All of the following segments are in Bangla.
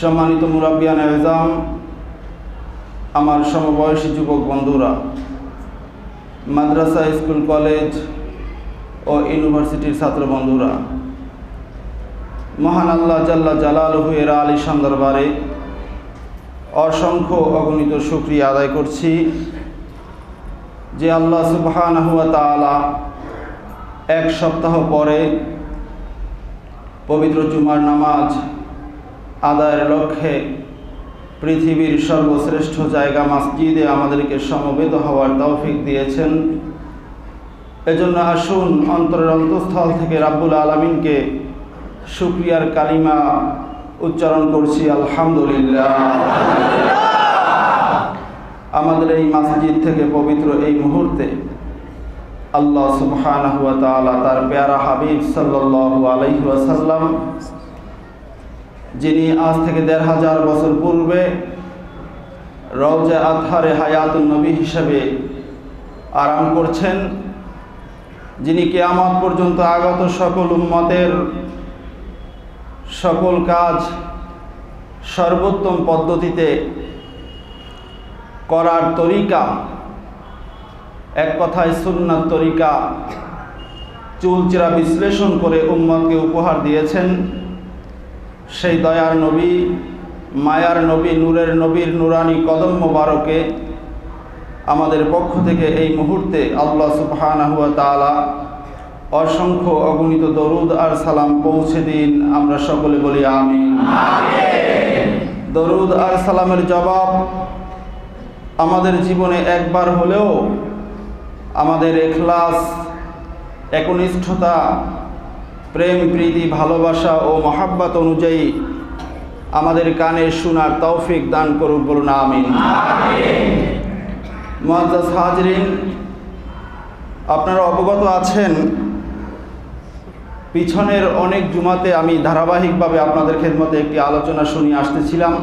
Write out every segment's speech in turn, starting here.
সম্মানিত মুরাব্বিয়ান এজাম, আমার সমবয়সী যুবক বন্ধুরা, মাদ্রাসা, স্কুল, কলেজ ও ইউনিভার্সিটির ছাত্র বন্ধুরা, মহান আল্লাহ জাল্লা জালালুহু এর আলিশান দরবারে অসংখ্য অগণিত শুকরিয়া আদায় করছি যে আল্লাহ সুবহানাহু ওয়া তাআলা এক সপ্তাহ পরে পবিত্র জুমার নামাজ আদায়ের লক্ষ্যে পৃথিবীর সর্বশ্রেষ্ঠ জায়গা মসজিদে আমাদেরকে সমবেত হওয়ার তৌফিক দিয়েছেন। এজন্য আসুন অন্তরের অন্তঃস্থল থেকে রাব্বুল আলামিনকে শুকরিয়ার কালিমা উচ্চারণ করছি, আলহামদুলিল্লাহ। আমাদের এই মসজিদ থেকে পবিত্র এই মুহূর্তে আল্লাহ সুবহানাহু ওয়া তাআলা তার প্যারা হাবিব সাল্লাল্লাহু আলাইহি ওয়াসাল্লাম, যিনি আজ থেকে ১৫০০ বছর পূর্বে রওজা আতহারে হায়াতুন নবী হিসেবে আরাম করছেন, যিনি কিয়ামত পর্যন্ত আগত সকল উম্মতের সকল কাজ সর্বোত্তম পদ্ধতিতে করার তরিকা, এক কথায় সুন্নাত তরিকা চুলচেরা বিশ্লেষণ করে উম্মতকে উপহার দিয়েছেন। সেই দয়ার নবী, মায়ার নবী, নূরের নবীর নুরানি কদম মোবারকে আমাদের পক্ষ থেকে এই মুহূর্তে আল্লাহ সুবহানাহু ওয়া তাআলা অসংখ্য অগণিত দরুদ আর সালাম পৌঁছে দিন। আমরা সকলে বলি আমিন। দরুদ আর সালামের জবাব আমাদের জীবনে একবার হলেও আমাদের ইখলাস, একনিষ্ঠতা, প্রেম, প্রীতি, ভালোবাসা ও মহাব্বত অনুযায়ী আমাদের কানে শোনার তৌফিক দান করুক, বলুন আমিন। মুআজ্জাজ হাজরিন, আপনারা অবগত আছেন পিছনের অনেক জুমাতে আমি ধারাবাহিকভাবে আপনাদের খেদমতে একটি আলোচনা শুনিয়ে আসতেছিলাম।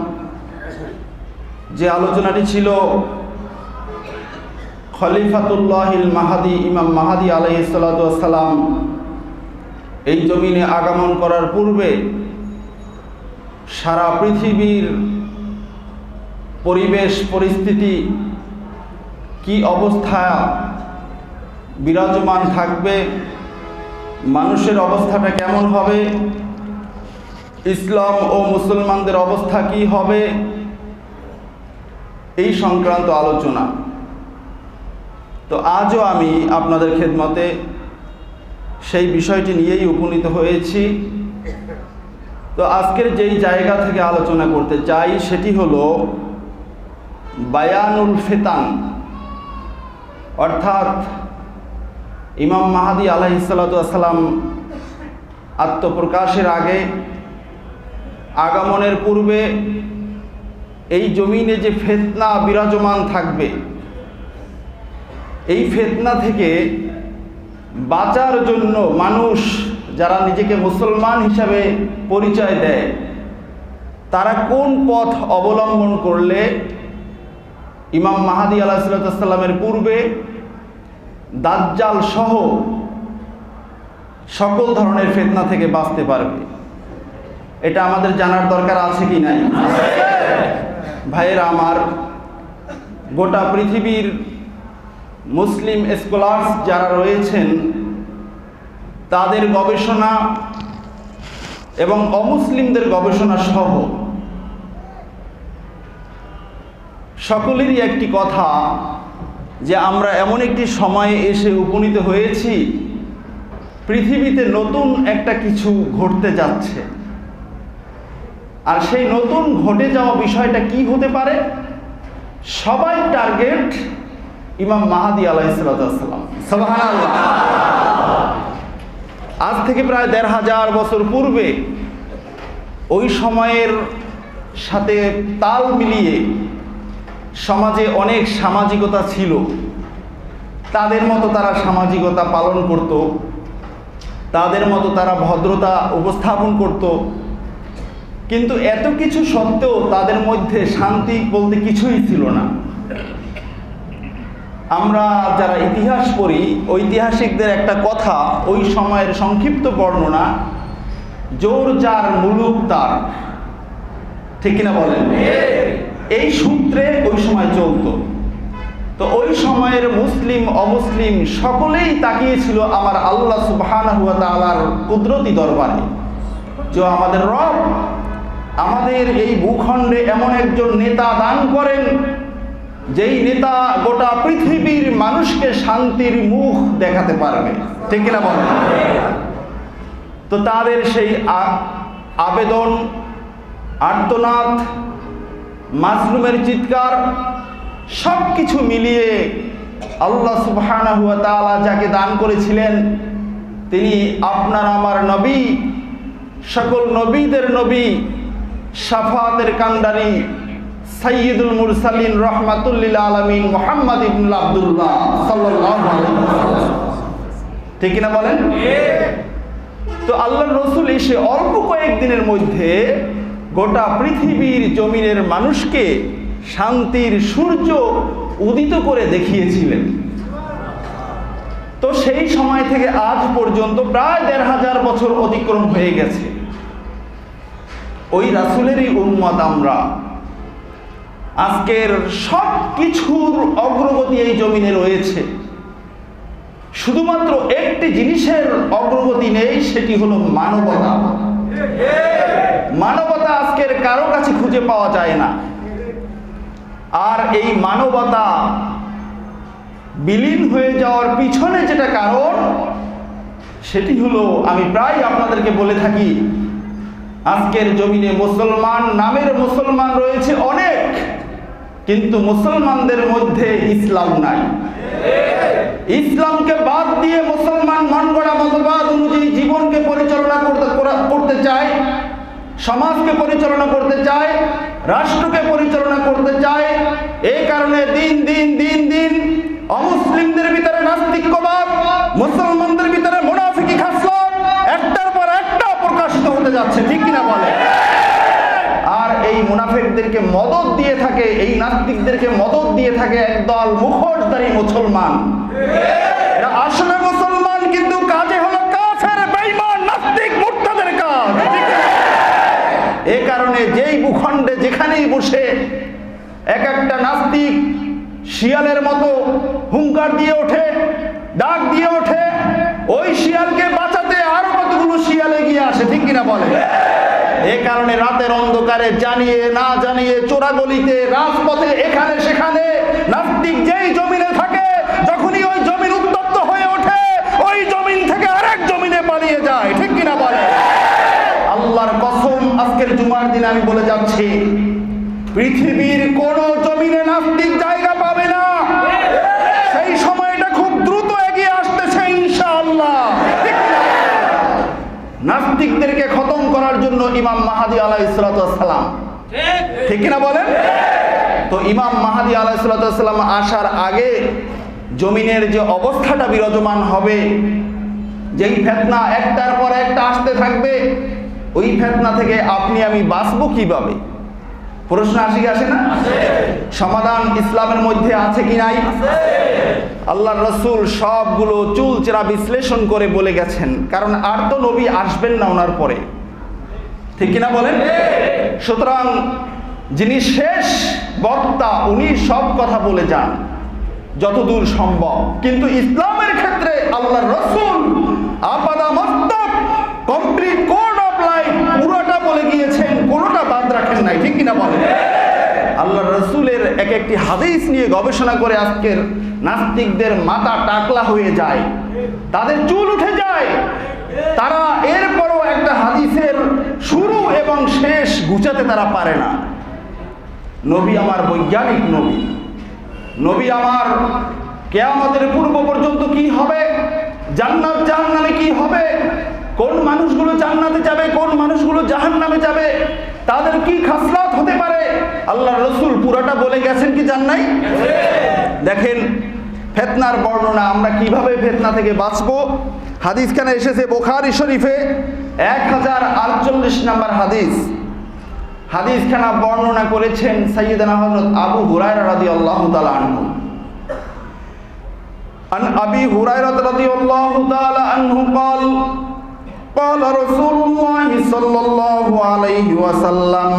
যে আলোচনাটি ছিল খলিফাতুল্লাহিল মাহাদি, ইমাম মাহাদি আলাইহিস সালাতু ওয়াস সালাম এই জমিনে আগমন করার পূর্বে সারা পৃথিবীর পরিবেশ পরিস্থিতি কি অবস্থা বিরাজমান থাকবে, মানুষের অবস্থাটা কেমন হবে, ইসলাম ও মুসলমানদের অবস্থা কি হবে, এই সংক্রান্ত আলোচনা। তো আজও আমি আপনাদের খেদমতে সেই বিষয়টি নিয়েই উপনীত হয়েছি। তো আজকের যেই জায়গা থেকে আলোচনা করতে চাই সেটি হলো বায়ানুল ফিতান, অর্থাৎ ইমাম মাহাদি আলাইহিস সালাতু ওয়াস সালাম আত্মপ্রকাশের আগে, আগমনের পূর্বে এই জমিনে যে ফিতনা বিরাজমান থাকবে, এই ফিতনা থেকে বাঁচার জন্য মানুষ যারা নিজেকে মুসলমান হিসাবে পরিচয় দেয়, তারা কোন পথ অবলম্বন করলে ইমাম মাহাদি আলাইহিস সালামের পূর্বে দাজ্জাল সহ সকল ধরনের ফিতনা থেকে বাঁচতে পারবে, এটা আমাদের জানার দরকার আছে কি নাই? ভাইয়েরা আমার, গোটা পৃথিবীর মুসলিম স্কলার্স যারা রয়েছেন তাদের গবেষণা এবং অমুসলিমদের গবেষণা সহ সকলেরই একটি কথা যে আমরা এমন একটি সময়ে এসে উপনীত হয়েছি, পৃথিবীতে নতুন একটা কিছু ঘটতে যাচ্ছে। আর সেই নতুন ঘটে যাওয়া বিষয়টা কি হতে পারে? সবাই টার্গেট ইমাম মাহাদি আলাইহিস সালাম। সুবহানাল্লাহ। আজ থেকে প্রায় ১৫০০ বছর পূর্বে ওই সময়ের সাথে তাল মিলিয়ে সমাজে অনেক সামাজিকতা ছিল, তাদের মতো তারা সামাজিকতা পালন করত, তাদের মতো তারা ভদ্রতা উপস্থাপন করত, কিন্তু এত কিছু সত্ত্বেও তাদের মধ্যে শান্তি বলতে কিছুই ছিল না। আমরা যারা ইতিহাস পড়ি, ঐতিহাসিকদের একটা কথা, ওই সময়ের সংক্ষিপ্ত বর্ণনা, জোর যার মুলুক তার, ঠিক কিনা বলেন? এই সূত্রে ওই সময় চলতো। তো ওই সময়ের মুসলিম অমুসলিম সকলেই তাকিয়েছিল আমার আল্লাহ সুবহানাহু ওয়া তাআলার কুদরতি দরবারে, যে আমাদের রব আমাদের এই ভূখণ্ডে এমন একজন নেতা দান করেন, যেই নেতা গোটা পৃথিবীর মানুষকে শান্তির মুখ দেখাতে পারবে। ঠিক কিনা বলেন? তো তাদের সেই আবেদন, আর্তনাদ, মাজলুমের চিৎকার সব কিছু মিলিয়ে আল্লাহ সুবহানাহু ওয়া তাআলা যাকে দান করেছিলেন তিনি আপনার আমার নবী, সকল নবীদের নবী, শাফাতের কান্ডারি সাইয়্যিদুল মুরসালিন রাহমাতুল লিল আলামিন মুহাম্মদ ইবনে আব্দুল্লাহ সাল্লাল্লাহু আলাইহি ওয়াসাল্লাম। ঠিক কিনা বলেন? তো আল্লাহর রাসূল এসে অল্প কয়েকদিনের মধ্যে গোটা পৃথিবীর জমিনের মানুষকে শান্তির সূর্য উদিত করে দেখিয়েছিলেন। তো সেই সময় থেকে আজ পর্যন্ত প্রায় ১৫০০ বছর অতিক্রম হয়ে গেছে। ওই রাসূলেরই উম্মত আমরা। আজকের সব কিছুর অগ্রগতি এই জমিনে রয়েছে, শুধুমাত্র একটি জিনিসের অগ্রগতি নেই, সেটি হলো মানবতা। মানবতা আজকের কারো কাছে খুঁজে পাওয়া যায় না। আর এই মানবতা বিলীন হয়ে যাওয়ার পিছনে যেটা কারণ, সেটি হলো, আমি প্রায় আপনাদেরকে বলে থাকি, আজকের জমিনে মুসলমান নামের মুসলমান রয়েছে অনেক, কিন্তু মুসলমানদের মধ্যে ইসলাম নাই। ইসলামকে বাদ দিয়ে মুসলমান মন গড়া মতবাদ অনুযায়ী জীবনকে পরিচালনা করতে চায়, সমাজকে পরিচালনা করতে চায়, রাষ্ট্রকে পরিচালনা করতে চায়। এই কারণে দিন দিন দিন দিন অমুসলিমদের ভিতরে নাস্তিক্যবাদ, মুসলমানদের ভিতরে মুনাফিকি খাসলত একটার পর একটা প্রকাশিত হতে যাচ্ছে। ঠিক কিনা বলে? আর এই মুনাফিকদেরকে মদদ দিয়ে থাকে, এই নাস্তিকদেরকে মদদ দিয়ে থাকে একদল মুখোশধারী মুসলমান। এরা আসলে মুসলমান, কিন্তু কাজে হলো কাফের, বেঈমান, নাস্তিক, মুরতাদের কাজ। এই কারণে যেই ভূখণ্ডে যেখানেই বসে এক একটা নাস্তিক শিয়ালের মতো হুঙ্কার দিয়ে ওঠে, ডাক দিয়ে ওঠে, ওই শিয়ালকে বাঁচাতে আরো কতগুলো শিয়াল এগিয়ে আসে। ঠিক কিনা বলে? এই কারণে রাতের অন্ধকারে জানিয়ে না জানিয়ে, চোরাগলিতে, রাজপথে, এখানে সেখানে নাস্তিক যেই জমিনে থাকে, যখনই ওই জমিন উত্তপ্ত হয়ে ওঠে, ওই জমিন থেকে আরেক জমিনে পালিয়ে যায়। ঠিক কিনা বলে? আল্লাহর কসম, আজকের জুমার দিন আমি বলে যাচ্ছি, পৃথিবীর কোন জমিনে নাস্তিক জায়গা পাবে না। সেই সময়টা খুব দ্রুত এগিয়ে আসতেছে ইনশাআল্লাহ। নাস্তিকদেরকে খতম করার জন্য ইমাম মাহদী আলাইহিস সালাতু ওয়াস সালাম, ঠিক কিনা বলেন? তো ইমাম মাহদী আলাইহিস সালাতু ওয়াস সালাম আসার আগে জমিনের যে অবস্থাটা বিরাজমান হবে, যেই ফিতনা একটার পর একটা আসতে থাকবে, ওই ফিতনা থেকে আপনি আমি বাঁচবো কিভাবে? প্রশ্ন আসে না? সমাধান ইসলামের মধ্যে আছে কি নাই? আল্লাহর রাসূল সবগুলো চুলচেরা বিশ্লেষণ করে বলে গেছেন, কারণ আর তো নবী আসবেন না ওনার পরে। ঠিক কিনা বলেন? সুতরাং যিনি শেষ বক্তা, উনি সব কথা বলে যান যতদূর সম্ভব। কিন্তু ইসলামের ক্ষেত্রে আল্লাহর রাসূল আপাদামস্তক কমপ্লিট কোড অফ লাইফ পুরোটা বলে গিয়েছেন, কোনোটা বাদ রাখেন নাই। ঠিক কিনা বলেন? আল্লাহর রাসূলের এক একটি হাদিস নিয়ে গবেষণা করে আজকের নাস্তিকদের মাথা টাকলা হয়ে যায়, তাদের চুল উঠে যায়। তারা এরপরও একটা হাদিসের শুরু এবং শেষ গুছাতে তারা পারে না। নবী আমার বৈজ্ঞানিক নবী, নবী আমার কিয়ামতের পূর্ব পর্যন্ত কি হবে, জান্নাত জাহান্নামে কি হবে, কোন মানুষগুলো জান্নাতে যাবে, কোন মানুষগুলো জাহান্নামে যাবে, তাদের কি খাসলাত হতে পারে, আল্লাহর রাসূল পুরোটা বলে গেছেন কি জান নাই? দেখেন ফিতনার বর্ণনা, আমরা কিভাবে ফিতনা থেকে বাঁচবো। হাদিসখানে এসেছে বুখারী শরীফে 1048 নম্বর হাদিস। হাদিসখানা বর্ণনা করেছেন সাইয়্যিদানা হযরত আবু হুরায়রা রাদিয়াল্লাহু তাআলা আনহু। আন আবি হুরায়রা রাদিয়াল্লাহু তাআলা আনহু قال قال رسول الله صلى الله عليه وسلم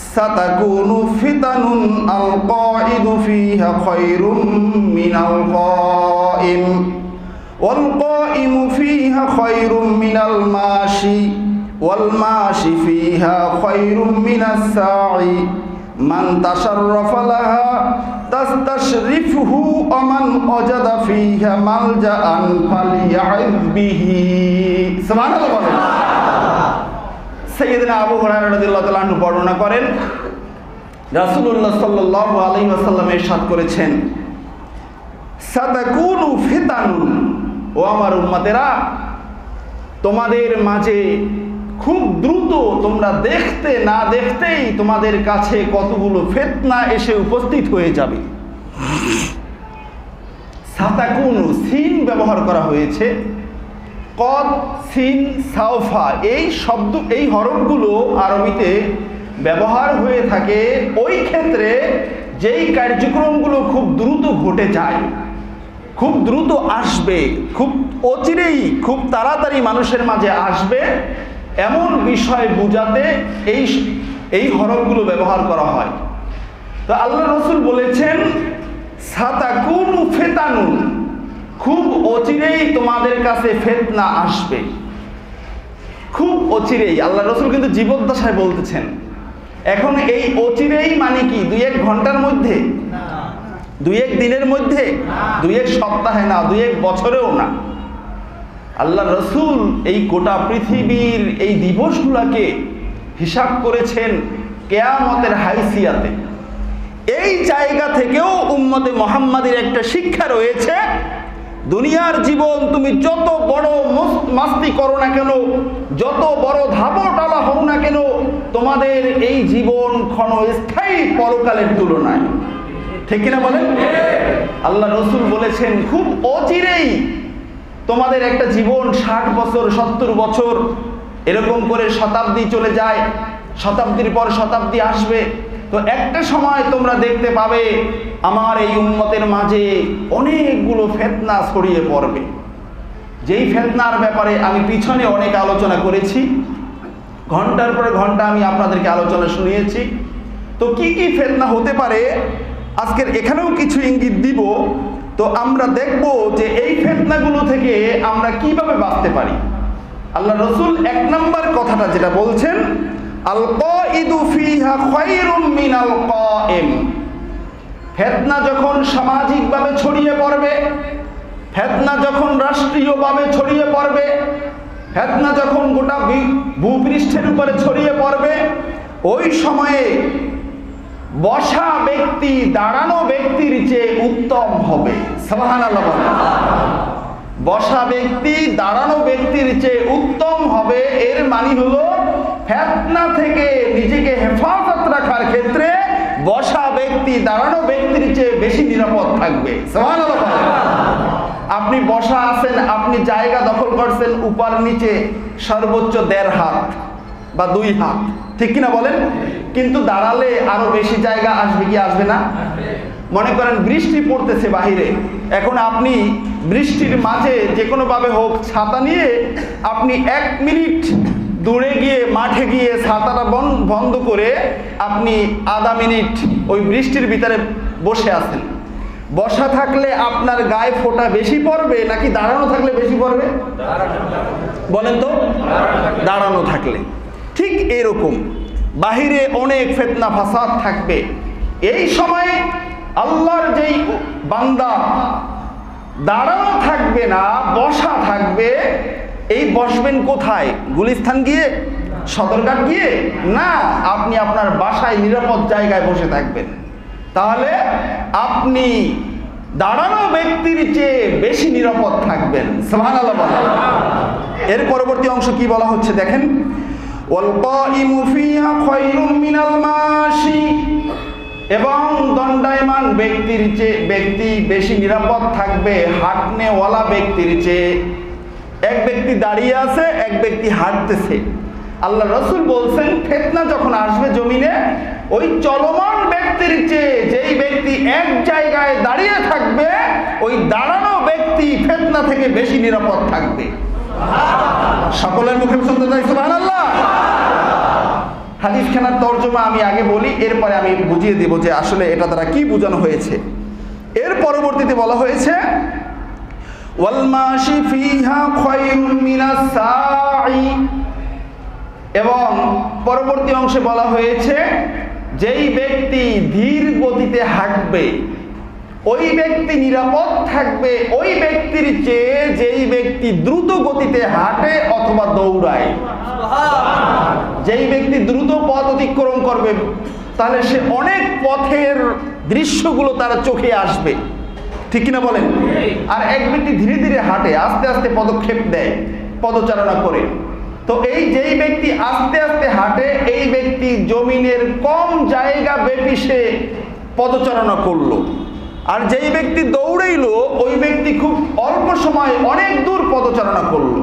সাতাকুনু ফিতানুন আল কাঈদু ফিহা খায়রুম মিনাল কাঈম ওয়াল কাঈমু ফিহা খায়রুম মিনাল মাশি ওয়াল মাশি ফিহা খায়রুম মিনাস সাঈ মান তাশাররাফা লাহা তাস্তাশরিফুহু ওয়া মান ওয়াজাদা ফিহা মালজাআন ফালিয়া'ইয বিহি। সুবহানাল্লাহ বলেন। সাইয়্যিদনা আবু হুরায়রা রাদিয়াল্লাহু তাআলা আনহু বর্ণনা করেন, রাসূলুল্লাহ সাল্লাল্লাহু আলাইহি ওয়াসাল্লাম ইরশাদ করেছেন, সাতাকুনু ফিতানুন, ও আমার উম্মতেরা, তোমাদের মাঝে খুব দ্রুত, তোমরা দেখতে না দেখতেই তোমাদের কাছে কতগুলো ফিতনা এসে উপস্থিত হয়ে যাবে। সাতাকুনু, সিন ব্যবহার করা হয়েছে, কদ, সিন, সাওফা, এই শব্দ, এই হরফগুলো আরবিতে ব্যবহার হয়ে থাকে ওই ক্ষেত্রে যেই কার্যক্রমগুলো খুব দ্রুত ঘটে যায়, খুব দ্রুত আসবে, খুব অচিরেই, খুব তাড়াতাড়ি মানুষের মাঝে আসবে, এমন বিষয় বোঝাতে এই হরফগুলো ব্যবহার করা হয়। তো আল্লাহ রাসূল বলেছেন সাতাকুনু ফিতানুন, খুব অচিরেই তোমাদের কাছে ফিতনা আসবে, খুব অচিরেই। আল্লাহ রাসূল কিন্তু জীবদ্দশায় বলতেছেন। এখন এই অচিরেই মানে কি 2-1 ঘন্টার মধ্যে, 2-1 দিনের মধ্যে, 2-1 সপ্তাহে না, 2-1 বছরেও না। আল্লাহ রাসূল এই গোটা পৃথিবীর এই দিবসগুলোকে হিসাব করেছেন কিয়ামতের হাইসিয়াতে। এই জায়গা থেকেও উম্মতে মুহাম্মাদের একটা শিক্ষা রয়েছে, দুনিয়ার জীবন তুমি যত বড় মাস্তি করো না কেন, যত বড় ধাপটালা হও না কেন, তোমাদের এই জীবন ক্ষণস্থায়ী পরকালের তুলনায়। ঠিক কিনা বলেন? আল্লাহ রাসূল বলেছেন খুব অচিরেই তোমাদের একটা জীবন 60 বছর, 70 বছর, এরকম করে শতাব্দী চলে যায়, শতাব্দীর পর শতাব্দী আসবে। তো একটা সময় তোমরা দেখতে পাবে আমার এই উম্মতের মাঝে অনেকগুলো ফিতনা ছড়িয়ে পড়বে, যেই ফিতনার ব্যাপারে আমি পিছনে অনেক আলোচনা করেছি, ঘন্টার পর ঘন্টা আমি আপনাদেরকে আলোচনা শুনিয়েছি। তো কি কি ফিতনা হতে পারে আজকের এখানেও কিছু ইঙ্গিত দিব। তো আমরা দেখব যে এই ফিতনাগুলো থেকে আমরা কিভাবে বাঁচতে পারি। আল্লাহ রাসূল 1 নম্বর কথাটা যেটা বলছেন, আল কাঈদু ফিহা খায়রুম মিনাল কাঈম। ফিতনা যখন সামাজিকভাবে ছড়িয়ে পড়বে, ফিতনা যখন রাষ্ট্রীয়ভাবে ছড়িয়ে পড়বে, ফিতনা যখন গোটা ভূপৃষ্ঠের উপরে ছড়িয়ে পড়বে, ওই সময়ে বসা ব্যক্তি দাঁড়ানো ব্যক্তির চেয়ে উত্তম হবে। সুবহানাল্লাহ। বসা ব্যক্তি দাঁড়ানো ব্যক্তির চেয়ে উত্তম হবে, এর মানে হলো ফিতনা থেকে নিজেকে হেফাজত রাখার ক্ষেত্রে বসা ব্যক্তি দাঁড়ানো ব্যক্তির চেয়ে বেশি নিরাপদ থাকবে। সুবহানাল্লাহ। আপনি বসা আছেন, আপনি জায়গা দখল করছেন উপর নিচে সর্বোচ্চ 1.5 হাত বা 2 হাত, ঠিক কিনা বলেন? কিন্তু দাঁড়ালে আরো বেশি জায়গা আসবে কি আসবে না? মনে করেন বৃষ্টি পড়তেছে বাহিরে, এখন আপনি বৃষ্টির মাঝে যে কোনো ভাবে হোক ছাতা নিয়ে আপনি 1 মিনিট দূরে গিয়ে মাঠে গিয়ে ছাতাটা বন্ধ করে আপনি আধা মিনিট ওই বৃষ্টির ভিতরে বসে আছেন। বসা থাকলে আপনার গায়ে ফোঁটা বেশি পড়বে নাকি দাঁড়ানো থাকলে বেশি পড়বে? বলেন তো? দাঁড়ানো থাকলে। ঠিক এরকম বাহিরে অনেক ফিতনা ফাসাদ থাকবে, এই সময় আল্লাহর যেই বান্দা দাঁড়ানো থাকবে না, বসা থাকবে, এই বসবেন কোথায়? গুলিস্তান গিয়ে, সদরঘাট গিয়ে না, আপনি আপনার বাসায় নিরাপদ জায়গায় বসে থাকবেন। তাহলে আপনি দাঁড়ানো ব্যক্তির চেয়ে বেশি নিরাপদ থাকবেন। সুবহানাল্লাহ। এর পরবর্তী অংশ কি বলা হচ্ছে দেখেন, ওয়াল কাঈমু ফিহা খায়রুম মিনাল মাশি, এবং দণ্ডায়মান ব্যক্তি বেশি নিরাপদ থাকবে হাঁটনেওয়ালা ব্যক্তির চেয়ে। এক ব্যক্তি দাঁড়িয়ে আছে, এক ব্যক্তি হাঁটতেছে। আল্লাহ রাসূল বলছেন ফিতনা যখন আসবে জমিনে, ওই চলমান ব্যক্তির চেয়ে যেই ব্যক্তি এক জায়গায় দাঁড়িয়ে থাকবে, ওই দাঁড়ানো ব্যক্তি ফিতনা থেকে বেশি নিরাপদ থাকবে। সকলের মুখে শুনতে চাই সুবহানাল্লাহ। হাদিসখানার তর্জমা আমি আগে বলি, এরপরে আমি বুঝিয়ে দেব যে আসলে এটা দ্বারা কি বোঝানো হয়েছে। এর পরবর্তীতে বলা হয়েছে ওয়াল মাশি ফিহা খায়রুম মিনাস সাই, এবং পরবর্তী অংশে বলা হয়েছে যেই ব্যক্তি ধীর গতিতে হাঁটবে ওই ব্যক্তি নিরাপদ থাকবে ওই ব্যক্তির চেয়ে যেই ব্যক্তি দ্রুত গতিতে হাঁটে অথবা দৌড়ায়। যেই ব্যক্তি দ্রুত পথ অতিক্রম করবে তাহলে সে অনেক পথের দৃশ্যগুলো তার চোখে আসবে, ঠিক কিনা বলেন? আর এক ব্যক্তি ধীরে ধীরে হাঁটে, আস্তে আস্তে পদক্ষেপ দেয়, পদচারণা করে। তো এই যেই ব্যক্তি আস্তে আস্তে হাঁটে এই ব্যক্তি জমিনের কম জায়গা ব্যাপী সে পদচারণা করলো, আর যেই ব্যক্তি দৌড়াইলো ওই ব্যক্তি খুব অল্প সময় অনেক দূর পদচারণা করলো।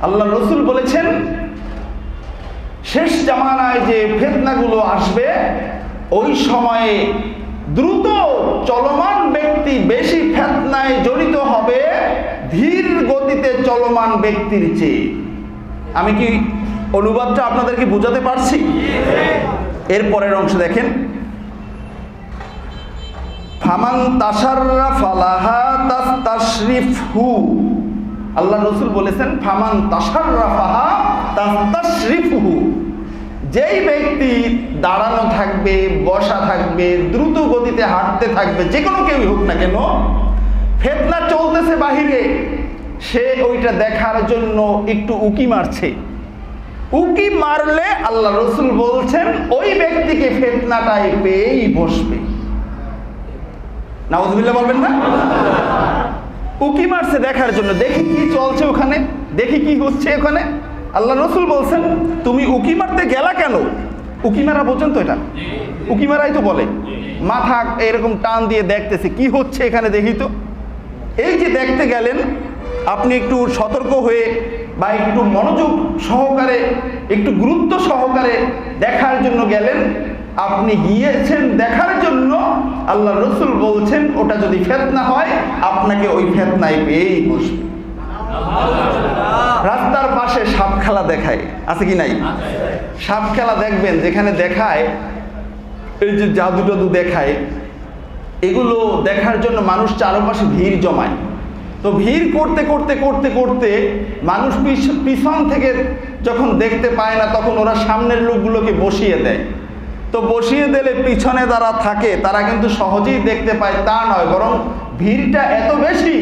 আল্লাহ রসুল বলেছেন শেষ জামানায় যে ফিতনাগুলো আসবে ওই সময়ে দ্রুত চলমান ব্যক্তি বেশি ফিতনায় জড়িত হবে ধীর গতিতে চলমান ব্যক্তির চেয়ে। আমি কি অনুবাদটা আপনাদেরকে বোঝাতে পারছি? এর পরের অংশ দেখেন, ফামান তাশাররাফা লাহা তাস্তাশরিফহু। আল্লাহ রসুল বলেছেন ফামান তাশাররাফাহা তাস্তাশরিফহু, যেই ব্যক্তি দাঁড়ানো থাকবে, বসা থাকবে, দ্রুত গতিতে হাঁটতে থাকবে, যে কোনো কেউই হোক না কেন, ফিতনা চলতেছে বাহিরে, সে ওইটা দেখার জন্য একটু উকি মারছে। উকি মারলে আল্লাহ রসুল বলছেন ওই ব্যক্তিকে ফিতনাটাই পেয়েই বসবে। নাউজুবিল্লাহ বলবেন না? উকি মারছে দেখার জন্য, দেখি কি চলছে ওখানে, দেখি কি হচ্ছে ওখানে। আল্লাহ রসুল বলছেন তুমি উকি মারতে গেলা কেন? উকি মারা বোঝেন তো? এটা উকি মারাই তো বলে, মাথা এরকম টান দিয়ে দেখতেছে কি হচ্ছে এখানে, দেখি তো। এই যে দেখতে গেলেন, আপনি একটু সতর্ক হয়ে বা একটু মনোযোগ সহকারে, একটু গুরুত্ব সহকারে দেখার জন্য গেলেন, আপনি গিয়েছেন দেখার জন্য। আল্লাহ রসুল বলছেন ওটা যদি ফিতনা হয় আপনাকে ওই ফিতনায় পেয়েই বসবে। রাস্তার পাশে সাপ খেলা দেখায়, আছে কি নাই? সাপ খেলা দেখবেন যেখানে দেখায় এই যে জাদু টাদু দেখায়, এগুলো দেখার জন্য মানুষ চারপাশে ভিড় জমায়। তো ভিড় করতে করতে করতে করতে মানুষ পিছন থেকে যখন দেখতে পায় না তখন ওরা সামনের লোকগুলোকে বসিয়ে দেয়। তো বসিয়ে দিলে পিছনে যারা থাকে তারা কিন্তু সহজেই দেখতে পায় তা নয়, বরং ভিড়টা এত বেশি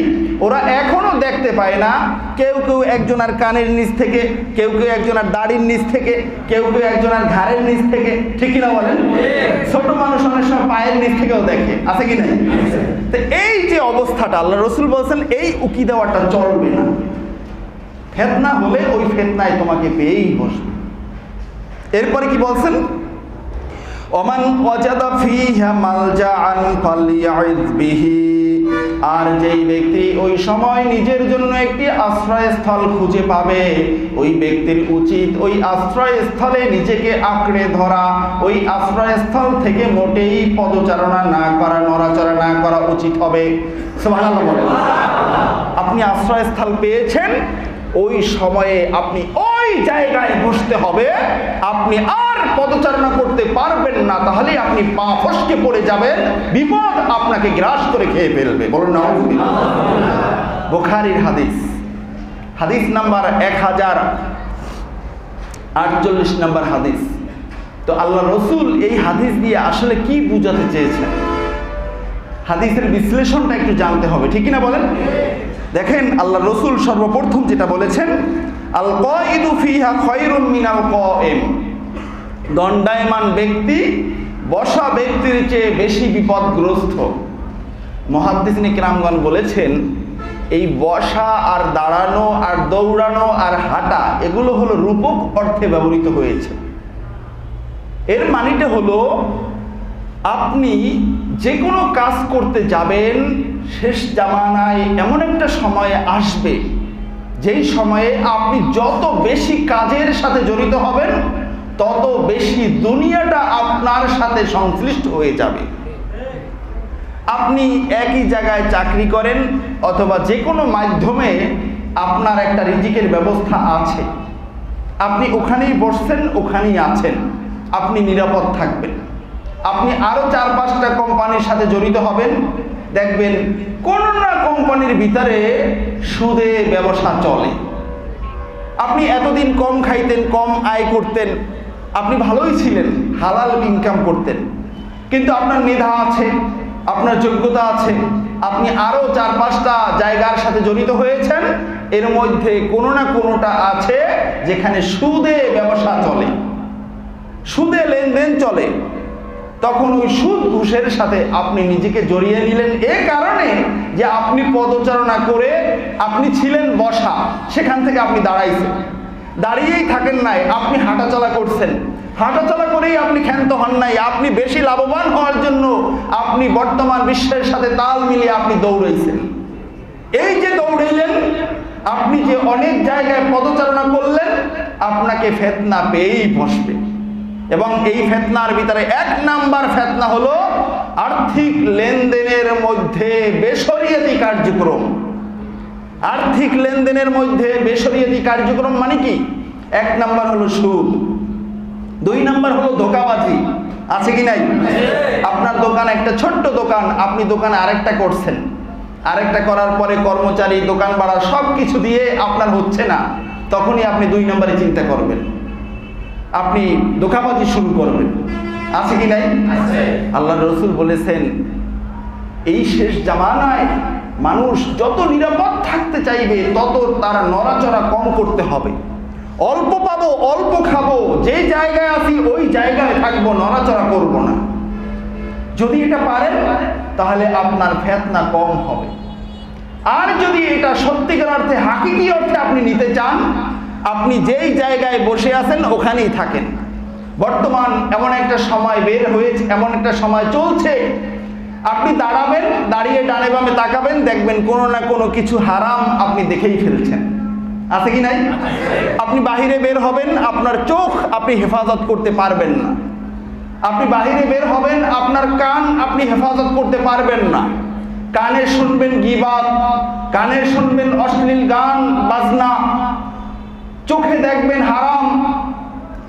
ওরা এখনো দেখতে পায় না। কেউ কেউ একজনের কানের নিচ থেকে, কেউ কেউ একজনের দাড়ির নিচ থেকে, কেউ কেউ একজনের ঘাড়ের নিচ থেকে, ঠিক কিনা বলেন? ছোট মানুষ অনেক সময় পায়ের নিচ থেকেও দেখে, আছে কি না? তো এই যে অবস্থাটা আল্লাহ রসুল বলছেন এই উকি দেওয়াটা চলবে না। ফিতনা হলে ওই ফিতনায় তোমাকে পেয়েই বসবে। এরপরে কি বলছেন? ওমান ওয়াজাদা ফিহা মালজাআন ফালইয়াইয বিহি, আর যেই ব্যক্তি ওই সময় নিজের জন্য একটি আশ্রয়স্থল খুঁজে পাবে ওই ব্যক্তির উচিত ওই আশ্রয়স্থলে নিজেকে আঁকড়ে ধরা, ওই আশ্রয়স্থল থেকে মোটেই পদচারণা না করা, নড়াচড়া না করা উচিত হবে। সুবহানাল্লাহ বলেন। আপনি আশ্রয়স্থল পেয়েছেন, ওই সময়ে আপনি ওই জায়গায় বসতে হবে। আপনি আর পদচারণা করতে পারবেন না, তাহলে আপনি পা ফসকে পড়ে যাবেন, বিপদ আপনাকে গ্রাস করে খেয়ে ফেলবে। বলুন নাউযুবিল্লাহ। বুখারীর হাদিস, হাদিস নাম্বার 1048 নম্বর হাদিস। তো আল্লাহ রসুল এই হাদিস দিয়ে আসলে কি বুঝাতে চেয়েছেন, হাদিসের বিশ্লেষণটা একটু জানতে হবে, ঠিক কিনা বলেন? দেখেন আল্লাহ রসুল সর্বপ্রথম যেটা বলেছেন, আল কাঈদু ফিহা খায়রুম মিনাল কাঈম, দণ্ডায়মান ব্যক্তি বসা ব্যক্তির চেয়ে বেশি বিপদগ্রস্ত। মুহাদ্দিসিন কিরামগণ বলেছেন এই বসা আর দাঁড়ানো আর দৌড়ানো আর হাঁটা এগুলো হলো রূপক অর্থে ব্যবহৃত হয়েছে। এর মানেটা হলো আপনি যে কোনো কাজ করতে যাবেন, শেষ জামানায় এমন একটা সময় আসবে যেই সময়ে আপনি যত বেশি কাজের সাথে জড়িত হবেন তত বেশি দুনিয়াটা আপনার সাথে সংশ্লিষ্ট হয়ে যাবে। আপনি একই জায়গায় চাকরি করেন অথবা যে কোনো মাধ্যমে আপনার একটা রিজিকের ব্যবস্থা আছে, আপনি ওখানেই বসছেন, ওখানেই আছেন। আপনি নিরাপদ থাকবেন। আপনি আরও 4-5টা কোম্পানির সাথে জড়িত হবেন, দেখবেন কোনো না কোম্পানির ভিতরে সুদে ব্যবসা চলে। আপনি এতদিন কম খাইতেন, কম আয় করতেন, আপনি ভালোই ছিলেন, হালাল ইনকাম করতেন, কিন্তু আপনার মেধা আছে, আপনার যোগ্যতা আছে, আপনি আরও 4-5টা জায়গার সাথে জড়িত হয়েছেন, এর মধ্যে কোনো না কোনোটা আছে যেখানে সুদে ব্যবসা চলে, সুদে লেনদেন চলে। তখন ওই সুদ ঘুষের সাথে আপনি নিজেকে জড়িয়ে নিলেন এ কারণে যে আপনি পদচারণা করে আপনি ছিলেন বসা, সেখান থেকে আপনি দাঁড়াইছেন, দাঁড়িয়েই থাকেন নাই, আপনি হাঁটাচলা করছেন, হাঁটাচলা করেই আপনি ক্ষান্ত হন নাই, আপনি বেশি লাভবান হওয়ার জন্য আপনি বর্তমান বিশ্বের সাথে তাল মিলিয়ে আপনি দৌড়াইছেন। এই যে দৌড়াইলেন, আপনি যে অনেক জায়গায় পদচারণা করলেন, আপনাকে ফিতনা পেয়েই বসবে। এবং এই ফিতনার ভিতরে 1 নাম্বার ফিতনা হলো আর্থিক লেনদেনের মধ্যে বেশরিয়াতি কার্যক্রম। আর্থিক লেনদেনের মধ্যে বেশরিয়াতি কার্যক্রম মানে কি? 1 নাম্বার হলো সুদ, 2 নাম্বার হলো ধোঁকাবাজি। আছে কি নাই? আপনার দোকান একটা ছোট্ট দোকান, আপনি দোকানে আরেকটা করছেন, আরেকটা করার পরে কর্মচারী, দোকান ভাড়া সব কিছু দিয়ে আপনার হচ্ছে না, তখনই আপনি 2 নম্বরে চিন্তা করবেন, আপনি ধোঁকাবাজি শুরু করবেন। আছে কি নাই? আল্লাহ রসুল বলেছেন এই শেষ জামানায় মানুষ যত নিরাপদ থাকতে চাইবে তত তার নড়াচড়া কম করতে হবে। অল্প পাবো, অল্প খাবো, যে জায়গায় আছি ওই জায়গায় থাকবো, নড়াচড়া করব না। যদি এটা পারেন তাহলে আপনার ফিতনা কম হবে। আর যদি এটা সত্যিকার অর্থে হাকিকি অর্থে আপনি নিতে চান, আপনি যেই জায়গায় বসে আছেন ওখানেই থাকেন। বর্তমান এমন একটা সময় বের হয়েছে, এমন একটা সময় চলছে, আপনি দাঁড়াবেন, দাঁড়িয়ে ডানে বামে তাকাবেন, দেখবেন কোনো না কোনো কিছু হারাম আপনি দেখেই ফেলছেন। আছে কি নাই? আপনি বাহিরে বের হবেন, আপনার চোখ আপনি হেফাজত করতে পারবেন না। আপনি বাহিরে বের হবেন, আপনার কান আপনি হেফাজত করতে পারবেন না। কানে শুনবেন গীবাত, কানে শুনবেন অশ্লীল গান বাজনা, চোখে দেখবেন হারাম,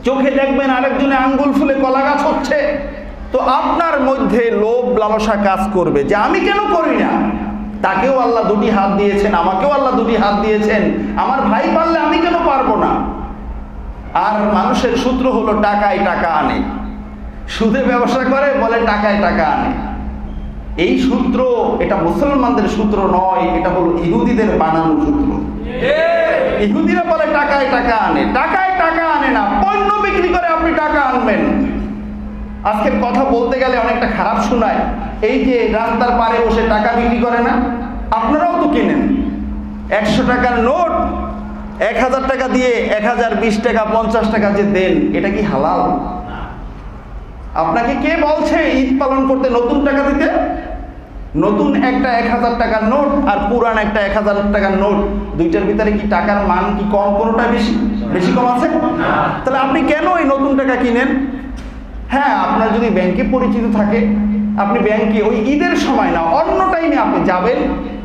চোখে দেখবেন আরেকজনে আঙ্গুল ফুলে কলা গাছ হচ্ছে। তো আপনার মধ্যে লোভ লালসা কাজ করবে যে আমি কেন করি না, তাকেও আল্লাহ 2টি হাত দিয়েছেন, আমাকেও আল্লাহ 2টি হাত দিয়েছেন, আমার ভাই পারলে আমি কেন পারবো না। আর মানুষের সূত্র হলো টাকায় টাকা আনে, সুদে ব্যবসা করে, বলে টাকায় টাকা আনে। এই সূত্র এটা মুসলমানদের সূত্র নয়, এটা হলো ইহুদিদের বানানো সূত্র। ইহুদিরা বলে টাকায় টাকা আনে, টাকায় টাকা আনে না, পণ্য বিক্রি করে আপনি টাকা আনবেন। আজকের কথা বলতে গেলে অনেকটা খারাপ শোনায়, এই যে রাস্তার পারে বসে টাকা বিক্রি করে না, আপনারাও তো কিনেন। 100 টাকার নোট 1000 টাকা দিয়ে 1020 টাকা 50 টাকা যে দেন, এটা কি হালাল? আপনাকে কে বলছে ঈদ পালন করতে নতুন টাকা দিতে? নতুন একটা 1000 টাকার নোট আর পুরান একটা 1000 টাকার নোট, দুইটার ভিতরে কি টাকার মান কি কম, কোনোটা বেশি? বেশি কম আছে? তাহলে আপনি কেন এই নতুন টাকা কিনেন? হ্যাঁ, আপনার যদি ব্যাংকে পরিচিত থাকে, আপনি ব্যাংকে ওই ঈদের সময় না, অন্য টাইমে আপনি যাবেন,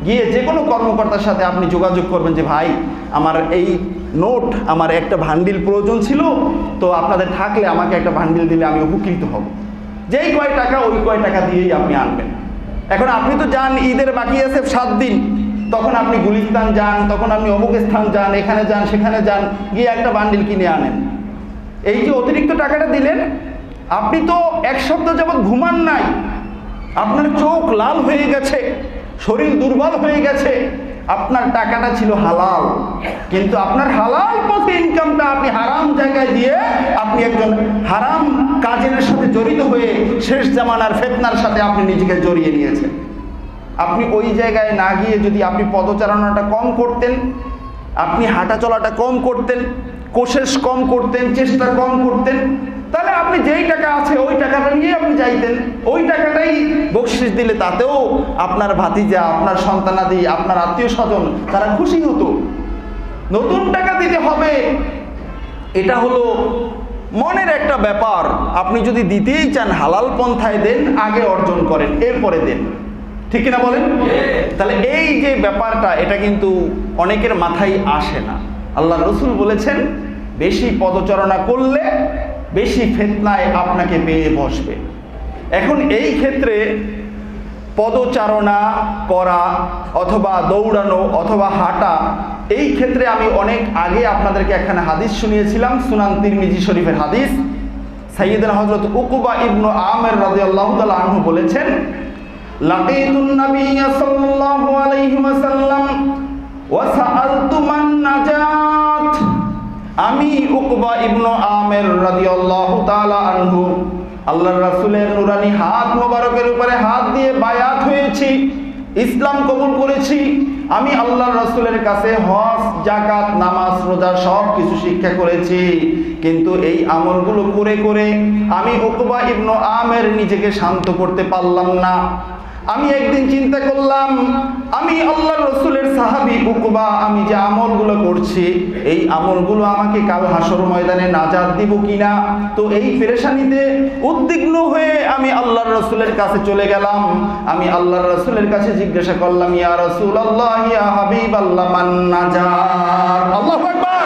গিয়ে যে কোনো কর্মকর্তার সাথে আপনি যোগাযোগ করবেন যে ভাই আমার এই নোট, আমার একটা ভান্ডিল প্রয়োজন ছিল, তো আপনাদের থাকলে আমাকে একটা ভান্ডিল দিলে আমি উপকৃত হব। যেই কয় টাকা ওই কয় টাকা দিয়েই আপনি আনবেন। এখন আপনি তো যান, ঈদের বাকি আছে 7 দিন, তখন আপনি গুলিস্তান যান, তখন আপনি অমুক স্থান যান, এখানে যান, সেখানে যান, গিয়ে একটা বান্ডিল কিনে আনেন। এই যে অতিরিক্ত টাকাটা দিলেন, আপনি তো 1 সপ্তাহ যাবৎ ঘুমান নাই, আপনার চোখ লাল হয়ে গেছে, শরীর দুর্বল হয়ে গেছে, আপনার টাকাটা ছিল হালাল, কিন্তু আপনার হালাল পথে ইনকামটা আপনি হারাম জায়গায় দিয়ে আপনি একজন হারাম কাজের সাথে জড়িত হয়ে শেষ জামানার ফিতনার সাথে আপনি নিজেকে জড়িয়ে নিয়েছেন। আপনি ওই জায়গায় না গিয়ে যদি আপনি পদচারণাটা কম করতেন, আপনি হাঁটা চলাটা কম করতেন, কোশিশ কম করতেন, চেষ্টা কম করতেন, তাহলে আপনি যেই টাকা আছে ওই টাকাটা নিয়ে আপনি যাইতেন। ওই টাকাটাই বকশিশ দিলে তাতেও আপনার ভাতিজা, আপনার সন্তানাদি, আপনার আত্মীয় স্বজন তারা খুশি হতো। নতুন টাকা দিতে হবে, এটা হলো মনের একটা ব্যাপার। আপনি যদি দিতেই চান হালাল পন্থায় দেন, আগে অর্জন করেন, এরপরে দেন। ঠিক কিনা বলেন? তাহলে এই যে ব্যাপারটা, এটা কিন্তু অনেকের মাথায় আসে না। আল্লাহ রসুল বলেছেন বেশি পদচারণা করলে বেশি ফিতনায় আপনাকে পেয়ে বসবে। এখন এই ক্ষেত্রে পদচারণা করা অথবা দৌড়ানো অথবা হাঁটা, এই ক্ষেত্রে আমি অনেক আগে আপনাদেরকে একখানা হাদিস শুনিয়েছিলাম, সুনান তিরমিজি শরীফের হাদিস। সাইয়্যিদুনা হযরত উকবা ইবনে আমির রাদিয়াল্লাহু তাআলা আনহু বলেছেন, লাকিতুন নাবিয়্য সাল্লাল্লাহু আলাইহি ওয়াসাল্লাম ওয়া সাআলতু মান নাজাত। আমি উকবা ইবনে আমির রাদিয়াল্লাহু তাআলা আনহু আল্লাহর রাসূলের নুরানি হাত মোবারকের উপরে হাত দিয়ে বায়াত হয়েছি, ইসলাম কবুল করেছি। আমি আল্লাহর রাসূলের কাছে হজ, যাকাত, নামাজ, রোজা সব কিছু শিক্ষা করেছি, কিন্তু এই আমলগুলো করে করে আমি উকবা ইবনে আমির নিজেকে শান্ত করতে পারলাম না। আমি একদিন চিন্তা করলাম, আমি আল্লাহর রাসূলের সাহাবী উকবা, আমি যে আমলগুলো করছি এই আমলগুলো আমাকে কাল হাসর ময়দানে নাজাত দিব কিনা। তো এই পেরেশানিতে উদ্বিগ্ন হয়ে আমি আল্লাহর রাসূলের কাছে চলে গেলাম। আমি আল্লাহর রাসূলের কাছে জিজ্ঞাসা করলাম, ইয়া রাসূলুল্লাহ, ইয়া হাবিবাল্লাহ, মান নাজাত। আল্লাহু আকবার।